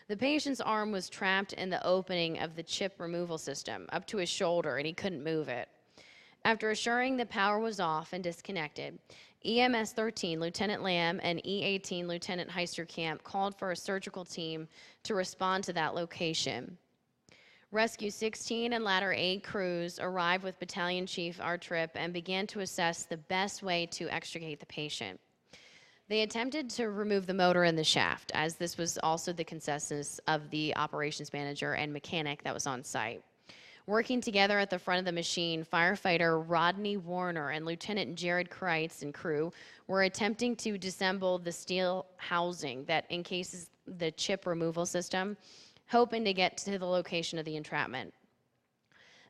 Speaker 3: The patient's arm was trapped in the opening of the chip removal system up to his shoulder, and he couldn't move it. After assuring the power was off and disconnected, EMS 13 Lieutenant Lamb and E18 Lieutenant Heisterkamp called for a surgical team to respond to that location. Rescue 16 and Ladder 8 crews arrived with Battalion Chief R. Tripp and began to assess the best way to extricate the patient. They attempted to remove the motor in the shaft, as this was also the consensus of the operations manager and mechanic that was on site. Working together at the front of the machine, firefighter Rodney Warner and Lieutenant Jared Kreitz and crew were attempting to disassemble the steel housing that encases the chip removal system, hoping to get to the location of the entrapment.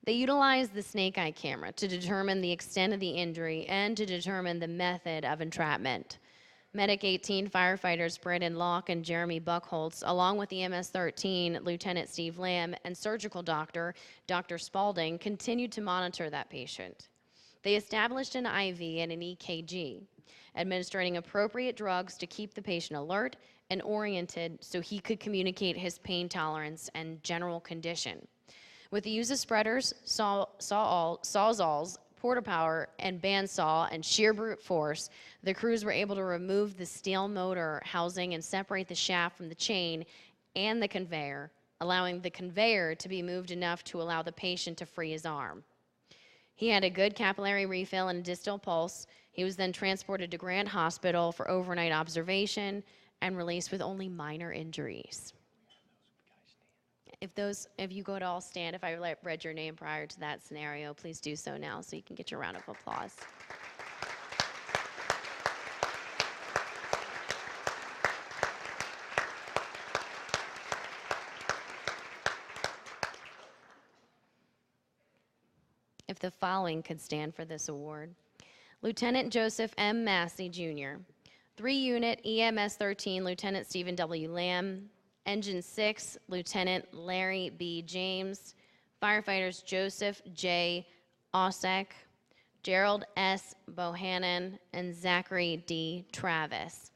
Speaker 3: They utilized the snake eye camera to determine the extent of the injury and to determine the method of entrapment. Medic 18 firefighters Brandon Locke and Jeremy Buckholtz, along with EMS 13 Lieutenant Steve Lamb and surgical doctor Dr. Spalding, continued to monitor that patient. They established an IV and an EKG, administering appropriate drugs to keep the patient alert and oriented so he could communicate his pain tolerance and general condition. With the use of spreaders, sawzalls, porta power, and bandsaw and sheer brute force, the crews were able to remove the steel motor housing and separate the shaft from the chain and the conveyor, allowing the conveyor to be moved enough to allow the patient to free his arm. He had a good capillary refill and a distal pulse. He was then transported to Grant Hospital for overnight observation and released with only minor injuries. If you go to all stand, if I read your name prior to that scenario, please do so now so you can get your round of applause. If the following could stand for this award. Lieutenant Joseph M. Massey, Jr., 3-Unit EMS 13, Lieutenant Stephen W. Lamb, Engine 6, Lieutenant Larry B. James, firefighters Joseph J. Osek, Gerald S. Bohannon, and Zachary D. Travis.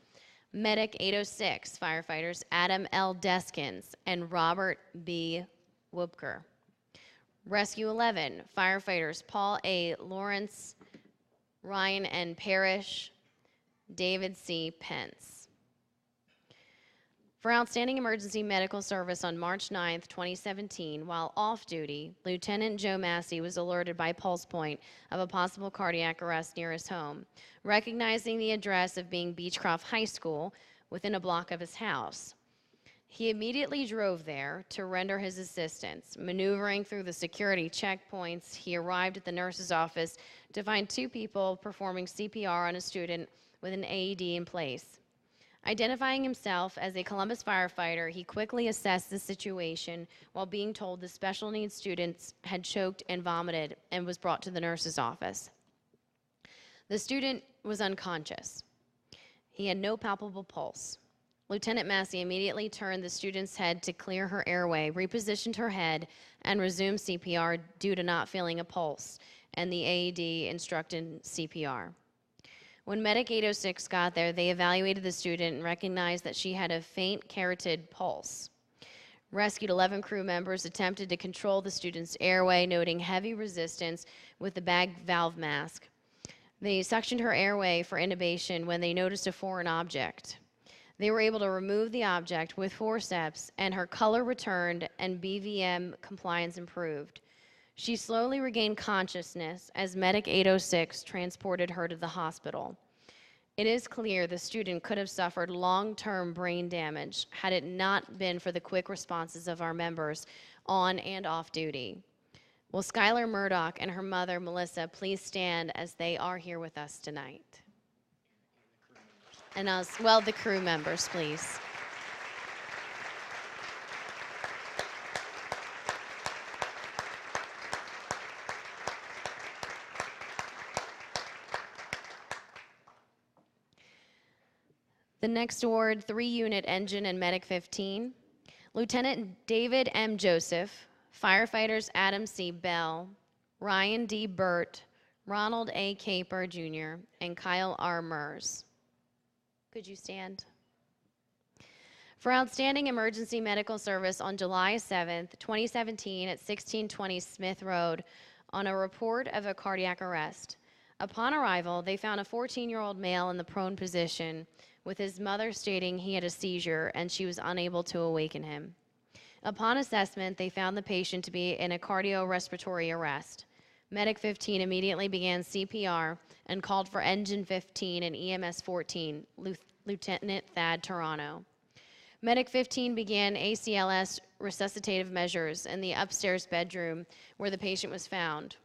Speaker 3: Medic 806, firefighters Adam L. Deskins and Robert B. Wubker. Rescue 11, firefighters Paul A. Lawrence, Ryan N. Parrish, David C. Pence. For outstanding emergency medical service on March 9, 2017, while off duty, Lieutenant Joe Massey was alerted by pulse point of a possible cardiac arrest near his home, recognizing the address of being Beechcroft High School within a block of his house. He immediately drove there to render his assistance. Maneuvering through the security checkpoints, he arrived at the nurse's office to find 2 people performing CPR on a student with an AED in place. Identifying himself as a Columbus firefighter, he quickly assessed the situation while being told the special needs students had choked and vomited and was brought to the nurse's office. The student was unconscious. He had no palpable pulse. Lieutenant Massey immediately turned the student's head to clear her airway, repositioned her head, and resumed CPR due to not feeling a pulse, and the AED instructed CPR. When Medic 806 got there, they evaluated the student and recognized that she had a faint carotid pulse. Rescued 11 crew members attempted to control the student's airway, noting heavy resistance with the bag valve mask. They suctioned her airway for intubation when they noticed a foreign object. They were able to remove the object with forceps, and her color returned and BVM compliance improved. She slowly regained consciousness as Medic 806 transported her to the hospital. It is clear the student could have suffered long-term brain damage had it not been for the quick responses of our members on and off duty. Will Skylar Murdoch and her mother, Melissa, please stand as they are here with us tonight? And the crew members, please. The next award, 3-Unit Engine and Medic 15. Lieutenant David M. Joseph, firefighters Adam C. Bell, Ryan D. Burt, Ronald A. Caper, Jr., and Kyle R. Mers. Could you stand? For outstanding emergency medical service on July 7th, 2017 at 1620 Smith Road on a report of a cardiac arrest. Upon arrival, they found a 14-year-old male in the prone position, with his mother stating he had a seizure and she was unable to awaken him. Upon assessment, they found the patient to be in a cardiorespiratory arrest. Medic 15 immediately began CPR and called for Engine 15 and EMS 14, Lieutenant Thad Toronto. Medic 15 began ACLS resuscitative measures in the upstairs bedroom where the patient was found.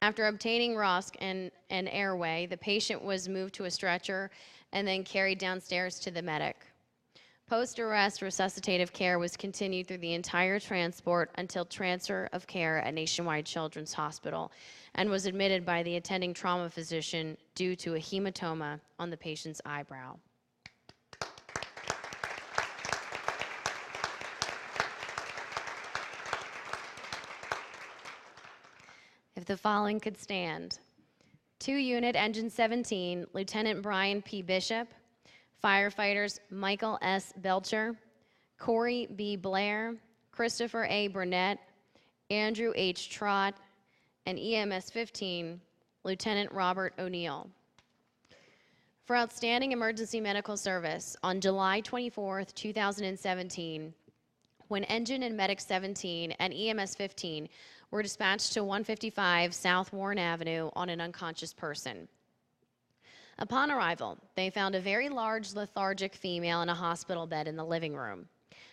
Speaker 3: After obtaining ROSC and an airway, the patient was moved to a stretcher and then carried downstairs to the medic. Post-arrest resuscitative care was continued through the entire transport until transfer of care at Nationwide Children's Hospital and was admitted by the attending trauma physician due to a hematoma on the patient's eyebrow. If the following could stand. 2 Unit Engine 17, Lieutenant Brian P. Bishop, firefighters Michael S. Belcher, Corey B. Blair, Christopher A. Burnett, Andrew H. Trott, and EMS 15, Lieutenant Robert O'Neill. For outstanding emergency medical service, on July 24, 2017, when Engine and Medic 17 and EMS 15 were dispatched to 155 South Warren Avenue on an unconscious person. Upon arrival, they found a very large lethargic female in a hospital bed in the living room.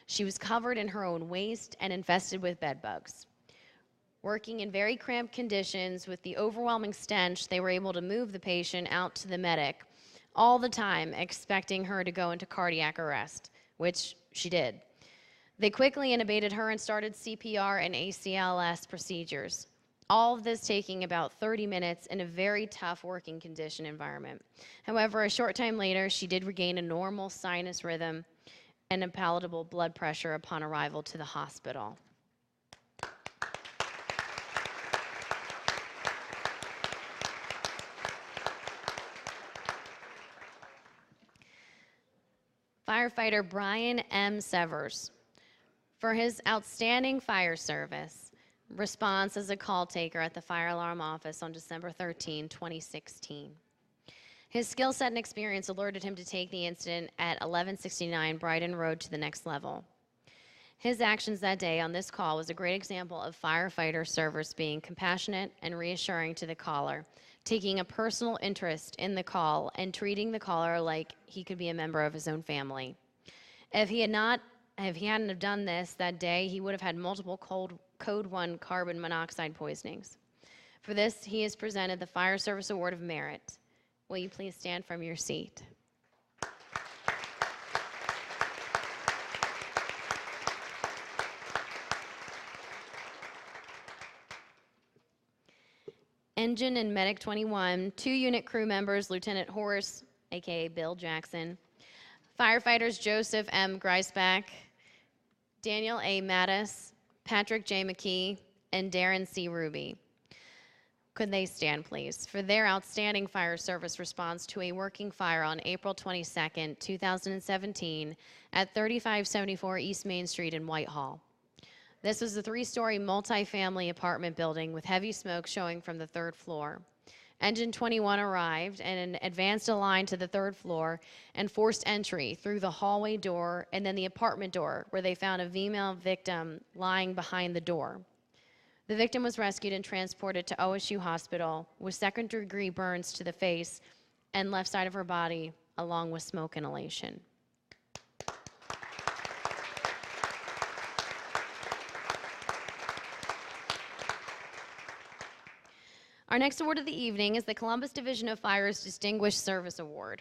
Speaker 3: She was covered in her own waste and infested with bed bugs. Working in very cramped conditions with the overwhelming stench, they were able to move the patient out to the medic, all the time expecting her to go into cardiac arrest, which she did. They quickly intubated her and started CPR and ACLS procedures. All of this taking about 30 minutes in a very tough working condition environment. However, a short time later, she did regain a normal sinus rhythm and a palatable blood pressure upon arrival to the hospital. Firefighter Brian M. Severs, for his outstanding fire service, response as a call taker at the fire alarm office on December 13, 2016. His skill set and experience alerted him to take the incident at 1169 Brighton Road to the next level. His actions that day on this call was a great example of firefighter service being compassionate and reassuring to the caller, taking a personal interest in the call and treating the caller like he could be a member of his own family. If he hadn't have done this that day, he would have had multiple Code 1 carbon monoxide poisonings. For this, he is presented the Fire Service Award of Merit. Will you please stand from your seat? Engine and Medic 21, 2 unit crew members, Lieutenant Horace, aka Bill Jackson, firefighters Joseph M. Greisbach, Daniel A. Mattis, Patrick J. McKee, and Darren C. Ruby. Could they stand, please, for their outstanding fire service response to a working fire on April 22nd, 2017 at 3574 East Main Street in Whitehall. This was a 3-story multi-family apartment building with heavy smoke showing from the 3rd floor. Engine 21 arrived and advanced a line to the 3rd floor and forced entry through the hallway door and then the apartment door, where they found a female victim lying behind the door. The victim was rescued and transported to OSU Hospital with 2nd-degree burns to the face and left side of her body, along with smoke inhalation. Our next award of the evening is the Columbus Division of Fire's Distinguished Service Award.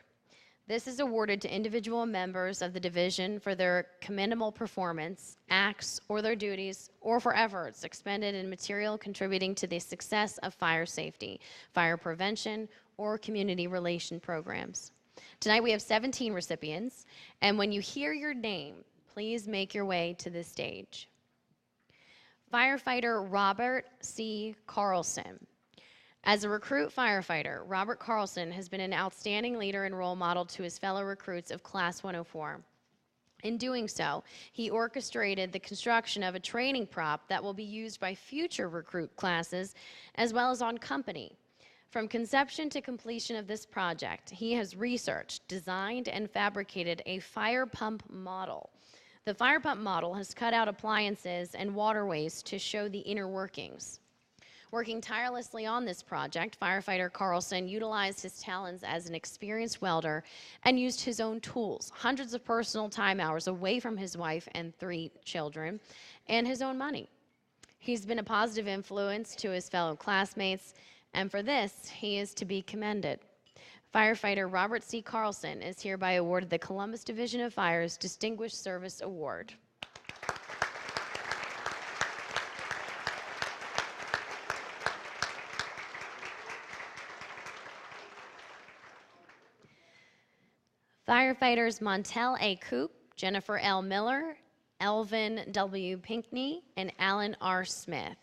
Speaker 3: This is awarded to individual members of the division for their commendable performance, acts, or their duties, or for efforts expended in material contributing to the success of fire safety, fire prevention, or community relation programs. Tonight we have 17 recipients, and when you hear your name, please make your way to the stage. Firefighter Robert C. Carlson. As a recruit firefighter, Robert Carlson has been an outstanding leader and role model to his fellow recruits of Class 104. In doing so, he orchestrated the construction of a training prop that will be used by future recruit classes as well as on company. From conception to completion of this project, he has researched, designed, and fabricated a fire pump model. The fire pump model has cut out appliances and waterways to show the inner workings. Working tirelessly on this project, firefighter Carlson utilized his talents as an experienced welder and used his own tools, hundreds of personal time hours away from his wife and 3 children, and his own money. He's been a positive influence to his fellow classmates, and for this, he is to be commended. Firefighter Robert C. Carlson is hereby awarded the Columbus Division of Fire's Distinguished Service Award. Firefighters Montel A. Coop, Jennifer L. Miller, Elvin W. Pinkney, and Alan R. Smith.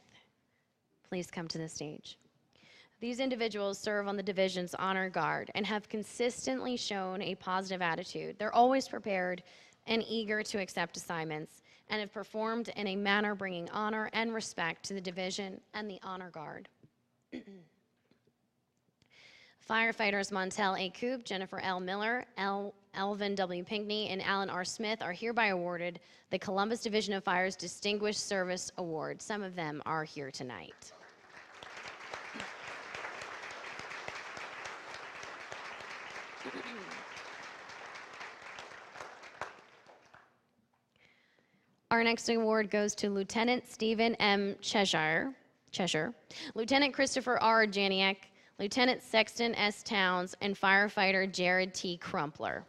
Speaker 3: Please come to the stage. These individuals serve on the division's honor guard and have consistently shown a positive attitude. They're always prepared and eager to accept assignments and have performed in a manner bringing honor and respect to the division and the honor guard. Firefighters Montel A. Coop, Jennifer L. Miller, Elvin W. Pinkney, and Alan R. Smith are hereby awarded the Columbus Division of Fire's Distinguished Service Award. Some of them are here tonight. Our next award goes to Lieutenant Stephen M. Cheshire, Lieutenant Christopher R. Janiak, Lieutenant Sexton S. Towns, and Firefighter Jared T. Crumpler.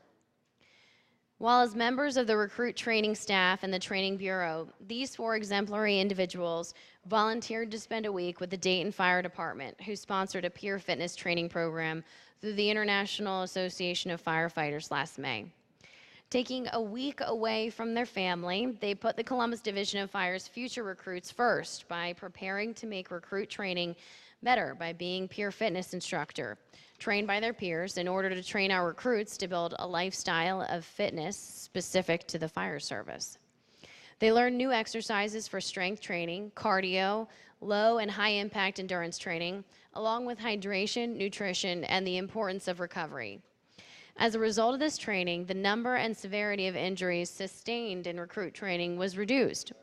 Speaker 3: While as members of the recruit training staff and the training bureau, these 4 exemplary individuals volunteered to spend a week with the Dayton Fire Department, who sponsored a peer fitness training program through the International Association of Firefighters last May. Taking a week away from their family, they put the Columbus Division of Fire's future recruits first by preparing to make recruit training better by being peer fitness instructor, trained by their peers in order to train our recruits to build a lifestyle of fitness specific to the fire service. They learn new exercises for strength training, cardio, low and high impact endurance training, along with hydration, nutrition, and the importance of recovery. As a result of this training, the number and severity of injuries sustained in recruit training was reduced,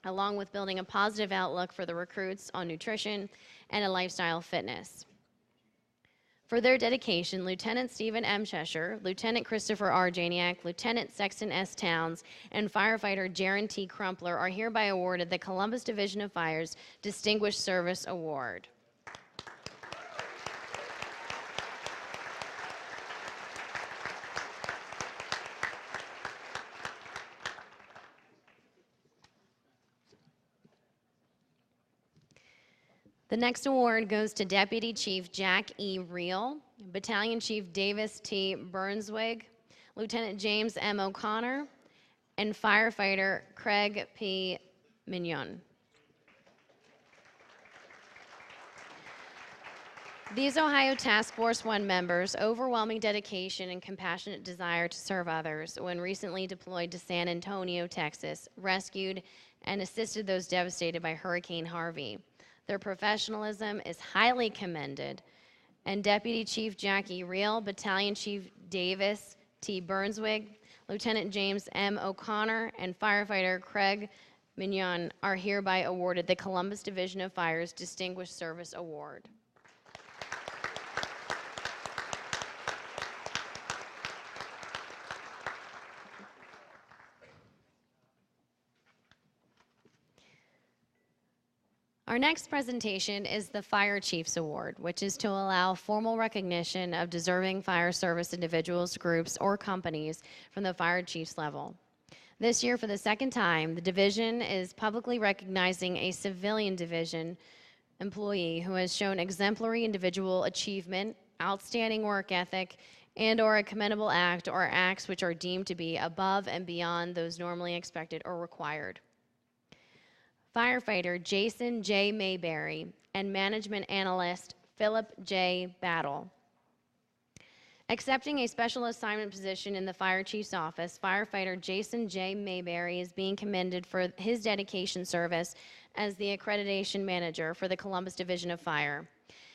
Speaker 3: along with building a positive outlook for the recruits on nutrition and a lifestyle fitness. For their dedication, Lieutenant Stephen M. Cheshire, Lieutenant Christopher R. Janiak, Lieutenant Sexton S. Towns, and Firefighter Jaron T. Crumpler are hereby awarded the Columbus Division of Fire's Distinguished Service Award. The next award goes to Deputy Chief Jack E. Reel, Battalion Chief Davis T. Burnswig, Lieutenant James M. O'Connor, and Firefighter Craig P. Mignon. These Ohio Task Force 1 members' overwhelming dedication and compassionate desire to serve others when recently deployed to San Antonio, Texas, rescued and assisted those devastated by Hurricane Harvey. Their professionalism is highly commended, and Deputy Chief Jackie Reel, Battalion Chief Davis T. Burnswig, Lieutenant James M. O'Connor, and Firefighter Craig Mignon are hereby awarded the Columbus Division of Fire's Distinguished Service Award. Our next presentation is the Fire Chiefs Award, which is to allow formal recognition of deserving fire service individuals, groups, or companies from the fire chiefs level. This year, for the second time, the division is publicly recognizing a civilian division employee who has shown exemplary individual achievement, outstanding work ethic, and/or a commendable act or acts which are deemed to be above and beyond those normally expected or required. Firefighter Jason J. Mayberry and Management Analyst Philip J. Battle. Accepting a special assignment position in the Fire Chief's office, Firefighter Jason J. Mayberry is being commended for his dedication service as the Accreditation Manager for the Columbus Division of Fire.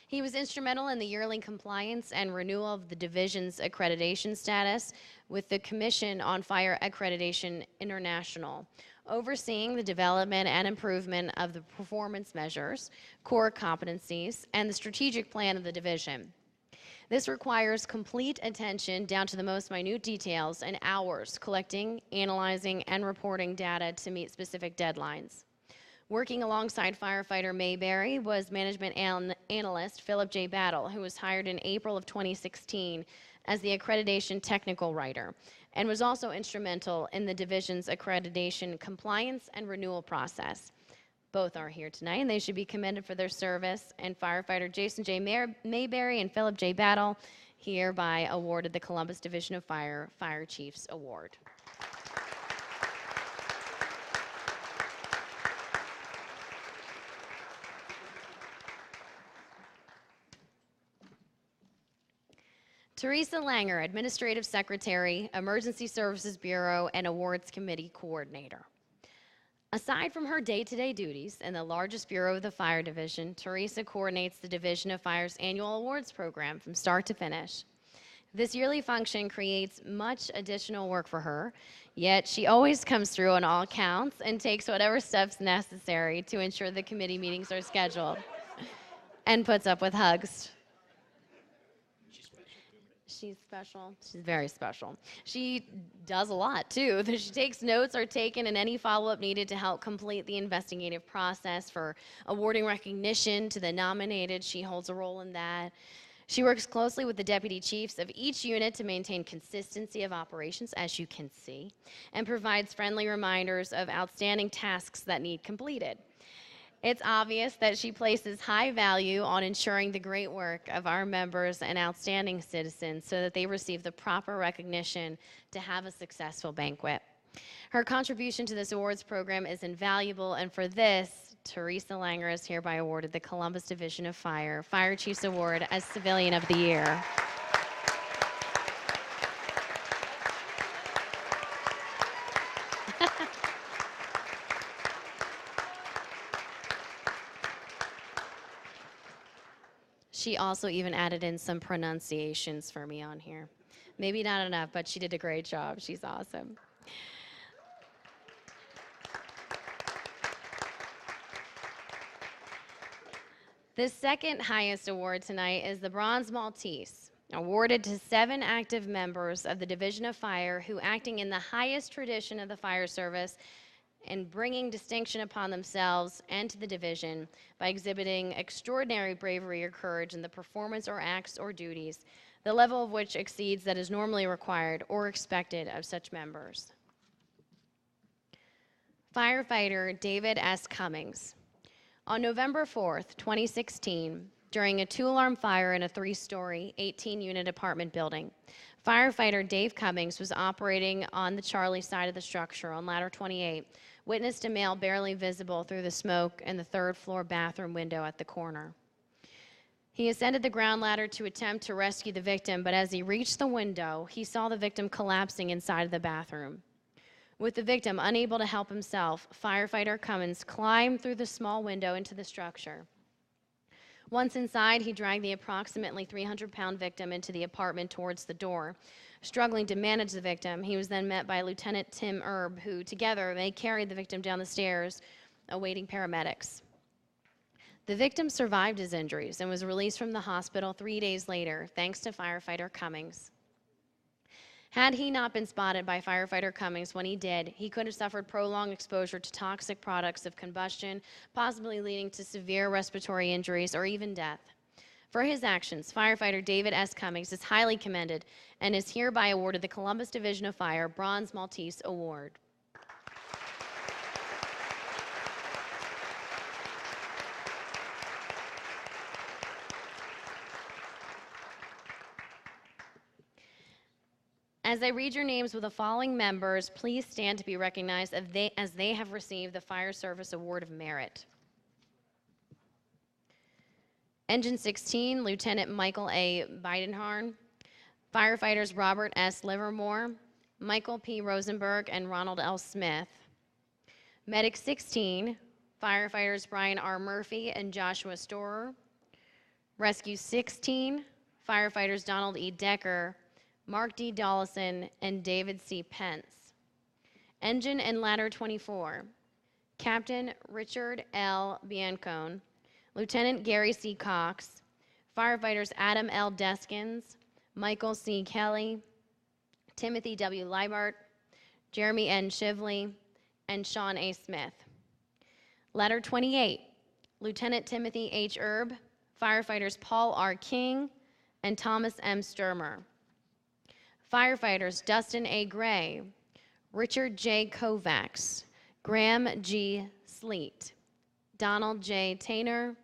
Speaker 3: He was instrumental in the yearly compliance and renewal of the division's accreditation status with the Commission on Fire Accreditation International, overseeing the development and improvement of the performance measures, core competencies, and the strategic plan of the division. This requires complete attention down to the most minute details and hours collecting, analyzing, and reporting data to meet specific deadlines. Working alongside firefighter Mayberry was management analyst Philip J. Battle, who was hired in April of 2016 as the accreditation technical writer, and was also instrumental in the division's accreditation compliance and renewal process. Both are here tonight, and they should be commended for their service. And firefighter Jason J. Mayberry and Philip J. Battle hereby awarded the Columbus Division of Fire Fire Chiefs Award. Theresa Langer, Administrative Secretary, Emergency Services Bureau, and Awards Committee Coordinator. Aside from her day-to-day duties in the largest bureau of the Fire Division, Theresa coordinates the Division of Fire's annual awards program from start to finish. This yearly function creates much additional work for her, yet she always comes through on all counts and takes whatever steps necessary to ensure the committee meetings are scheduled and puts up with hugs. She's special. She's very special. She does a lot, too. She takes notes are taken and any follow-up needed to help complete the investigative process for awarding recognition to the nominated. She holds a role in that. She works closely with the deputy chiefs of each unit to maintain consistency of operations, as you can see, and provides friendly reminders of outstanding tasks that need completed. It's obvious that she places high value on ensuring the great work of our members and outstanding citizens so that they receive the proper recognition to have a successful banquet. Her contribution to this awards program is invaluable, and for this, Theresa Langer is hereby awarded the Columbus Division of Fire Fire Chiefs Award as Civilian of the Year. She also even added in some pronunciations for me on here. Maybe not enough, but she did a great job. She's awesome. The second highest award tonight is the Bronze Maltese, awarded to 7 active members of the Division of Fire who, acting in the highest tradition of the fire service, and bringing distinction upon themselves and to the division by exhibiting extraordinary bravery or courage in the performance or acts or duties, the level of which exceeds that is normally required or expected of such members. Firefighter David S. Cummings. On November 4th, 2016, during a 2-alarm fire in a 3-story, 18-unit apartment building, firefighter Dave Cummings was operating on the Charlie side of the structure on ladder 28, witnessed a male barely visible through the smoke in the 3rd-floor bathroom window at the corner. He ascended the ground ladder to attempt to rescue the victim, but as he reached the window, he saw the victim collapsing inside of the bathroom. With the victim unable to help himself, firefighter Cummings climbed through the small window into the structure. Once inside, he dragged the approximately 300-pound victim into the apartment towards the door. Struggling to manage the victim, he was then met by Lieutenant Tim Erb, who together they carried the victim down the stairs, awaiting paramedics. The victim survived his injuries and was released from the hospital 3 days later, thanks to firefighter Cummings. Had he not been spotted by firefighter Cummings when he did, he could have suffered prolonged exposure to toxic products of combustion, possibly leading to severe respiratory injuries or even death. For his actions, firefighter David S. Cummings is highly commended and is hereby awarded the Columbus Division of Fire Bronze Maltese Award. As I read your names with the following members, please stand to be recognized as they have received the Fire Service Award of Merit. Engine 16, Lieutenant Michael A. Bidenharn. Firefighters Robert S. Livermore, Michael P. Rosenberg, and Ronald L. Smith. Medic 16, firefighters Brian R. Murphy and Joshua Storer. Rescue 16, firefighters Donald E. Decker, Mark D. Dollison, and David C. Pence. Engine and Ladder 24, Captain Richard L. Biancone, Lieutenant Gary C. Cox, firefighters Adam L. Deskins, Michael C. Kelly, Timothy W. Leibart, Jeremy N. Shively, and Sean A. Smith. Letter 28, Lieutenant Timothy H. Erb, firefighters Paul R. King and Thomas M. Sturmer. Firefighters Dustin A. Gray, Richard J. Kovacs, Graham G. Sleet, Donald J. Tainer,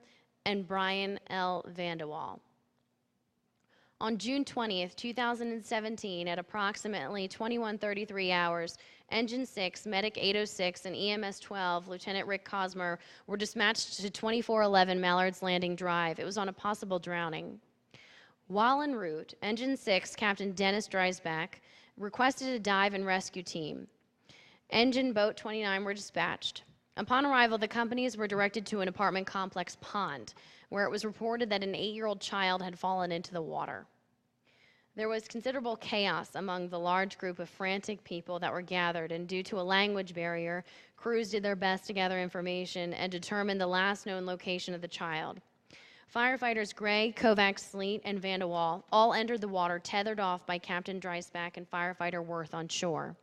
Speaker 3: and Brian L. Vanderwall. On June 20th, 2017, at approximately 21:33 hours, Engine 6, Medic 806, and EMS 12, Lieutenant Rick Cosmer, were dispatched to 2411 Mallard's Landing Drive. It was on a possible drowning. While en route, Engine 6, Captain Dennis Dreisbach, requested a dive and rescue team. Engine Boat 29 were dispatched. Upon arrival, the companies were directed to an apartment complex pond, where it was reported that an 8-year-old child had fallen into the water. There was considerable chaos among the large group of frantic people that were gathered, and due to a language barrier, crews did their best to gather information and determine the last known location of the child. Firefighters Gray, Kovacs, Sleet, and Vanderwall all entered the water tethered off by Captain Dreisbach and firefighter Worth on shore.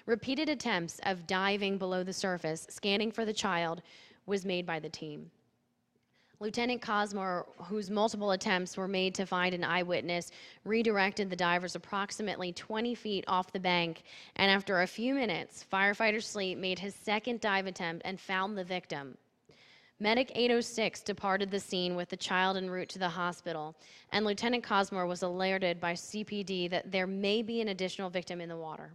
Speaker 3: Repeated attempts of diving below the surface, scanning for the child, was made by the team. Lieutenant Cosmer, whose multiple attempts were made to find an eyewitness, redirected the divers approximately 20 feet off the bank, and after a few minutes, firefighter Sleet made his second dive attempt and found the victim. Medic 806 departed the scene with the child en route to the hospital, and Lieutenant Cosmer was alerted by CPD that there may be an additional victim in the water.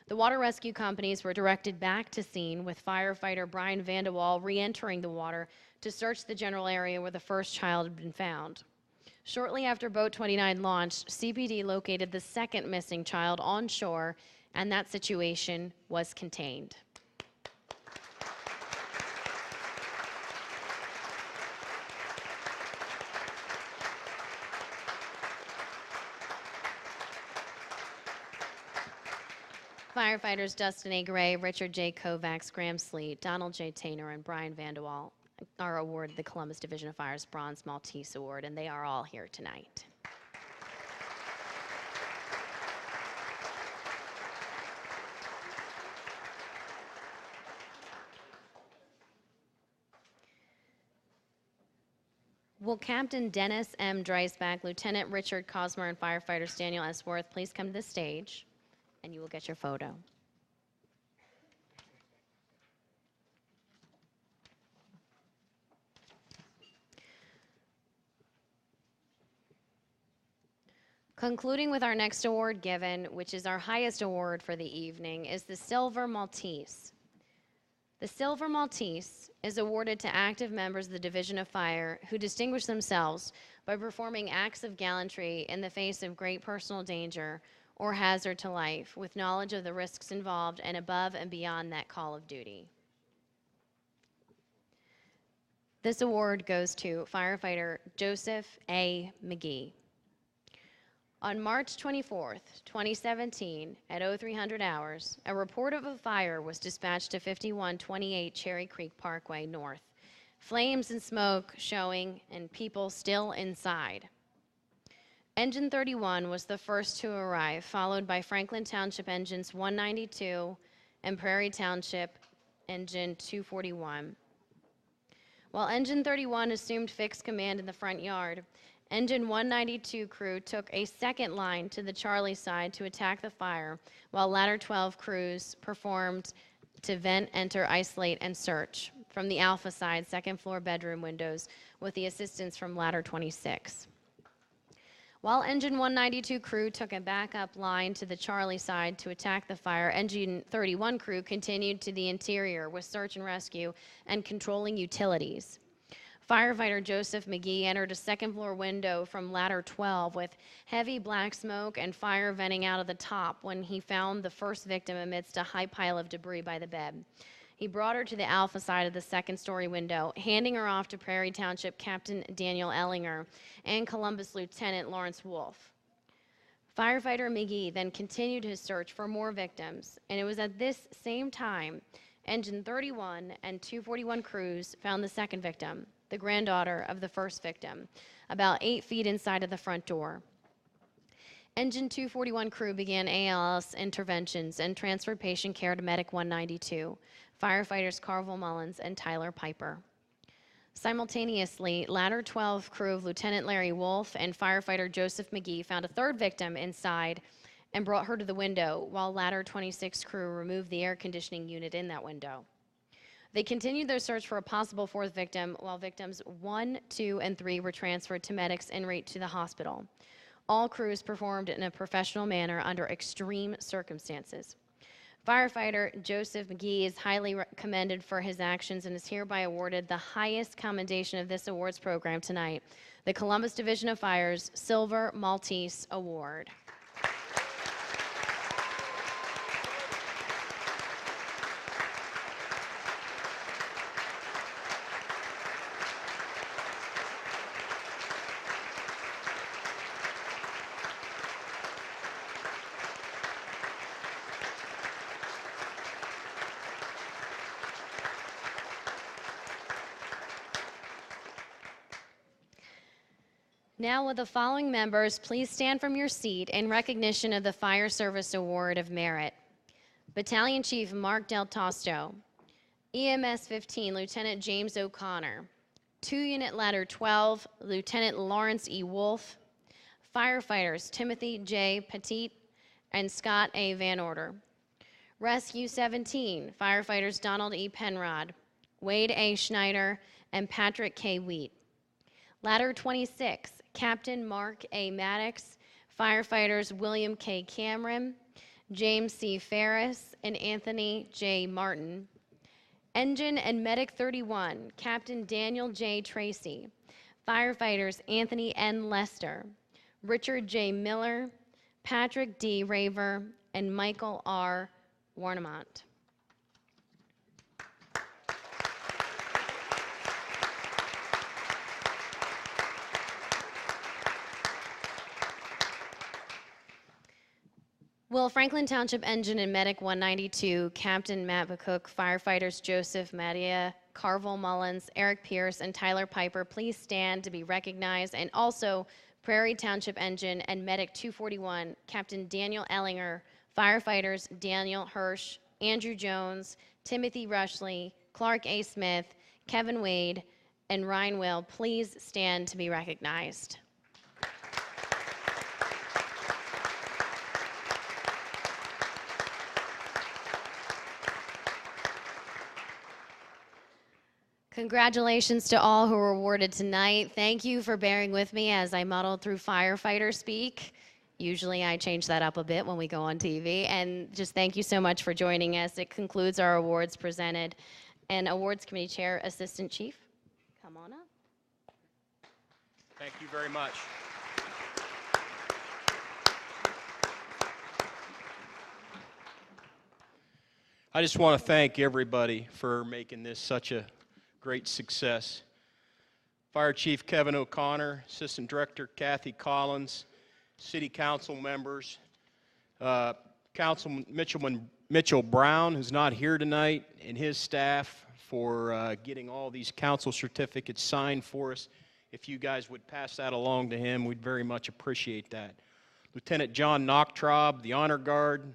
Speaker 3: The water rescue companies were directed back to scene, with firefighter Brian Vanderwall re-entering the water to search the general area where the first child had been found. Shortly after Boat 29 launched, CPD located the second missing child on shore, and that situation was contained. Firefighters Dustin A. Gray, Richard J. Kovacs, Graham Sleet, Donald J. Tainer, and Brian Vanderwall are awarded the Columbus Division of Fire's Bronze Maltese Award, and they are all here tonight. Will Captain Dennis M. Dreisbach, Lieutenant Richard Cosmer, and firefighters Daniel S. Worth please come to the stage, and you will get your photo. Concluding with our next award given, which is our highest award for the evening, is the Silver Maltese. The Silver Maltese is awarded to active members of the Division of Fire who distinguish themselves by performing acts of gallantry in the face of great personal danger or hazard to life, with knowledge of the risks involved and above and beyond that call of duty. This award goes to firefighter Joseph A. Magee. On March 24th, 2017, at 0300 hours, a report of a fire was dispatched to 5128 Cherry Creek Parkway North. Flames and smoke showing and people still inside. Engine 31 was the first to arrive, followed by Franklin Township Engines 192 and Prairie Township Engine 241. While Engine 31 assumed fixed command in the front yard, Engine 192 crew took a second line to the Charlie side to attack the fire, while Ladder 12 crews performed to vent, enter, isolate, and search from the Alpha side, second floor bedroom windows, with the assistance from Ladder 26. While Engine 192 crew took a backup line to the Charlie side to attack the fire, Engine 31 crew continued to the interior with search and rescue and controlling utilities. Firefighter Joseph Magee entered a second floor window from Ladder 12 with heavy black smoke and fire venting out of the top when he found the first victim amidst a high pile of debris by the bed. He brought her to the Alpha side of the second story window, handing her off to Prairie Township Captain Daniel Ellinger and Columbus Lieutenant Lawrence Wolf. Firefighter Magee then continued his search for more victims, and it was at this same time Engine 31 and 241 crews found the second victim, the granddaughter of the first victim, about 8 feet inside of the front door. Engine 241 crew began ALS interventions and transferred patient care to Medic 192. firefighters Carvel Mullins and Tyler Piper. Simultaneously, Ladder 12 crew of Lieutenant Larry Wolf and firefighter Joseph Magee found a third victim inside and brought her to the window, while Ladder 26 crew removed the air conditioning unit in that window. They continued their search for a possible fourth victim, while victims 1, 2, and 3 were transferred to medics en route to the hospital. All crews performed in a professional manner under extreme circumstances. Firefighter Joseph Magee is highly commended for his actions and is hereby awarded the highest commendation of this awards program tonight, the Columbus Division of Fire's Silver Maltese Award. Now, will the following members please stand from your seat in recognition of the Fire Service Award of Merit? Battalion Chief Mark Del Tosto, EMS 15 Lieutenant James O'Connor, 2 Unit Ladder 12 Lieutenant Lawrence E. Wolf, firefighters Timothy J. Petit and Scott A. Van Order, Rescue 17 firefighters Donald E. Penrod, Wade A. Schneider, and Patrick K. Wheat, Ladder 26 Captain Mark A. Maddox, firefighters William K. Cameron, James C. Ferris, and Anthony J. Martin. Engine and Medic 31, Captain Daniel J. Tracy, firefighters Anthony N. Lester, Richard J. Miller, Patrick D. Raver, and Michael R. Warnemont. Will Franklin Township Engine and Medic 192, Captain Matt McCook, firefighters Joseph Madia, Carvel Mullins, Eric Pierce, and Tyler Piper please stand to be recognized, and also Prairie Township Engine and Medic 241, Captain Daniel Ellinger, firefighters Daniel Hirsch, Andrew Jones, Timothy Rushley, Clark A. Smith, Kevin Wade, and Ryan Will please stand to be recognized. Congratulations to all who were awarded tonight. Thank you for bearing with me as I muddled through firefighter speak. Usually I change that up a bit when we go on TV. And just thank you so much for joining us. It concludes our awards presented. And Awards Committee Chair, Assistant Chief, come on up.
Speaker 1: Thank you very much. I just want to thank everybody for making this such a great success. Fire Chief Kevin O'Connor, Assistant Director Kathy Collins, City Council members, Councilman Mitchell Brown, who's not here tonight, and his staff for getting all these council certificates signed for us. If you guys would pass that along to him, we'd very much appreciate that. Lieutenant John Knocktraub, the Honor Guard,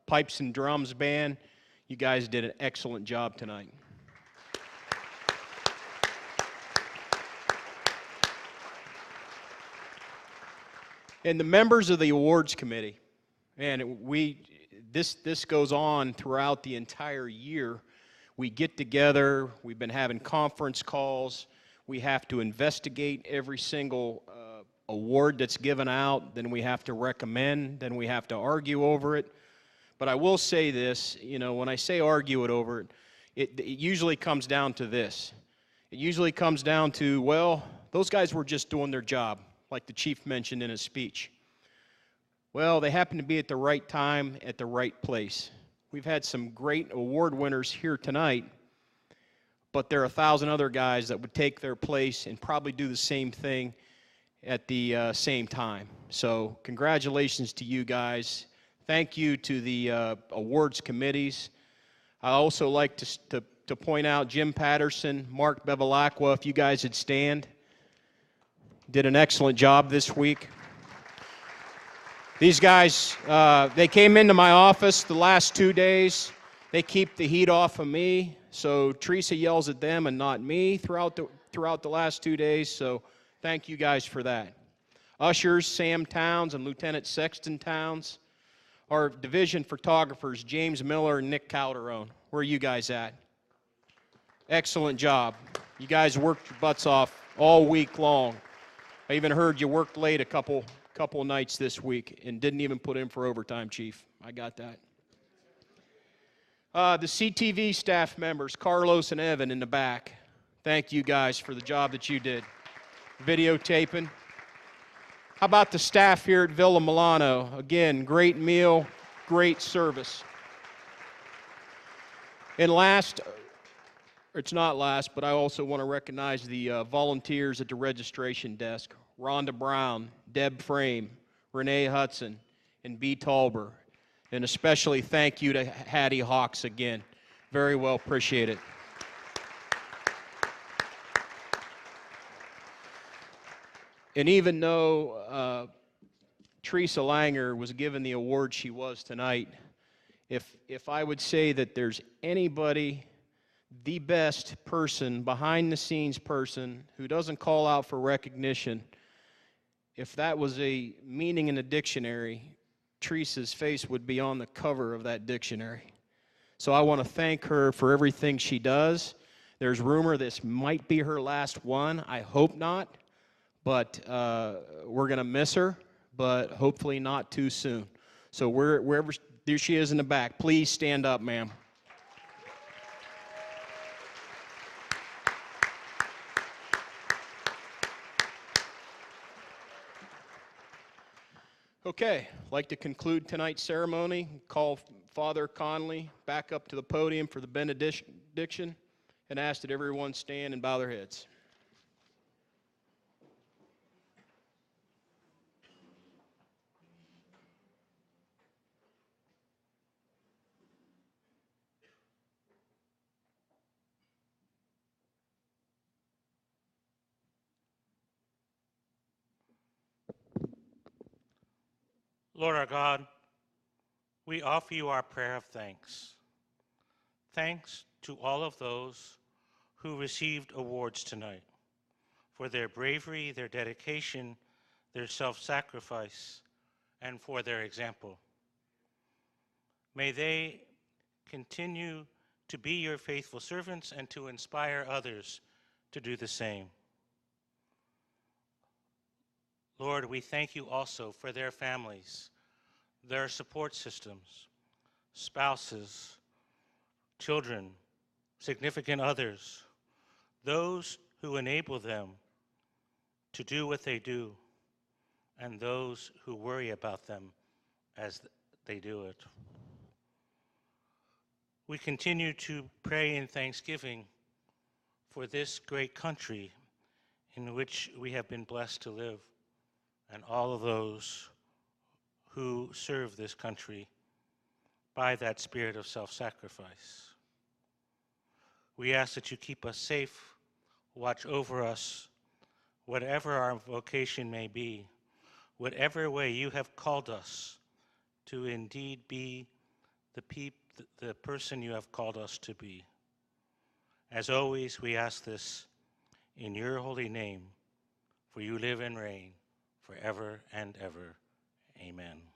Speaker 1: Pipes and Drums Band, you guys did an excellent job tonight. And the members of the awards committee, and this goes on throughout the entire year. We get together, we've been having conference calls, we have to investigate every single award that's given out, then we have to recommend, then we have to argue over it. But I will say this, you know, when I say argue it over it, it usually comes down to this. It usually comes down to, well, those guys were just doing their job, like the chief mentioned in his speech. Well, they happened to be at the right time, at the right place. We've had some great award winners here tonight, but there are 1,000 other guys that would take their place and probably do the same thing at the same time. So congratulations to you guys. Thank you to the awards committees. I also like to point out Jim Patterson, Mark Bevilacqua, if you guys would stand. Did an excellent job this week. These guys, they came into my office the last 2 days, They keep the heat off of me, so Theresa yells at them and not me throughout the last 2 days, so thank you guys for that. Ushers, Sam Towns and Lieutenant Sexton Towns. Our division photographers, James Miller and Nick Calderon. Where are you guys at? Excellent job. You guys worked your butts off all week long. I even heard you worked late a couple nights this week and didn't even put in for overtime, Chief. I got that. The CTV staff members, Carlos and Evan in the back. Thank you guys for the job that you did. Videotaping. How about the staff here at Villa Milano? Again, great meal, great service. And last, it's not last, but I also want to recognize the volunteers at the registration desk. Rhonda Brown, Deb Frame, Renee Hudson, and B. Talber. And especially thank you to Hattie Hawks again. Very well appreciated. And even though Theresa Langer was given the award she was tonight, if I would say that there's anybody, the best person, behind-the-scenes person, who doesn't call out for recognition, if that was a meaning in a dictionary, Theresa's face would be on the cover of that dictionary. So I want to thank her for everything she does. There's rumor this might be her last one. I hope not. But we're going to miss her, but hopefully not too soon. So wherever there she is in the back, please stand up, ma'am. Okay, I'd like to conclude tonight's ceremony. Call Father Conley back up to the podium for the benediction and ask that everyone stand and bow their heads.
Speaker 4: Lord our God, we offer you our prayer of thanks. Thanks to all of those who received awards tonight for their bravery, their dedication, their self-sacrifice, and for their example. May they continue to be your faithful servants and to inspire others to do the same. Lord, we thank you also for their families, their support systems, spouses, children, significant others, those who enable them to do what they do, and those who worry about them as they do it. We continue to pray in thanksgiving for this great country in which we have been blessed to live, and all of those who serve this country by that spirit of self-sacrifice. We ask that you keep us safe, watch over us, whatever our vocation may be, whatever way you have called us to indeed be the person you have called us to be. As always, we ask this in your holy name, for you live and reign forever and ever. Amen.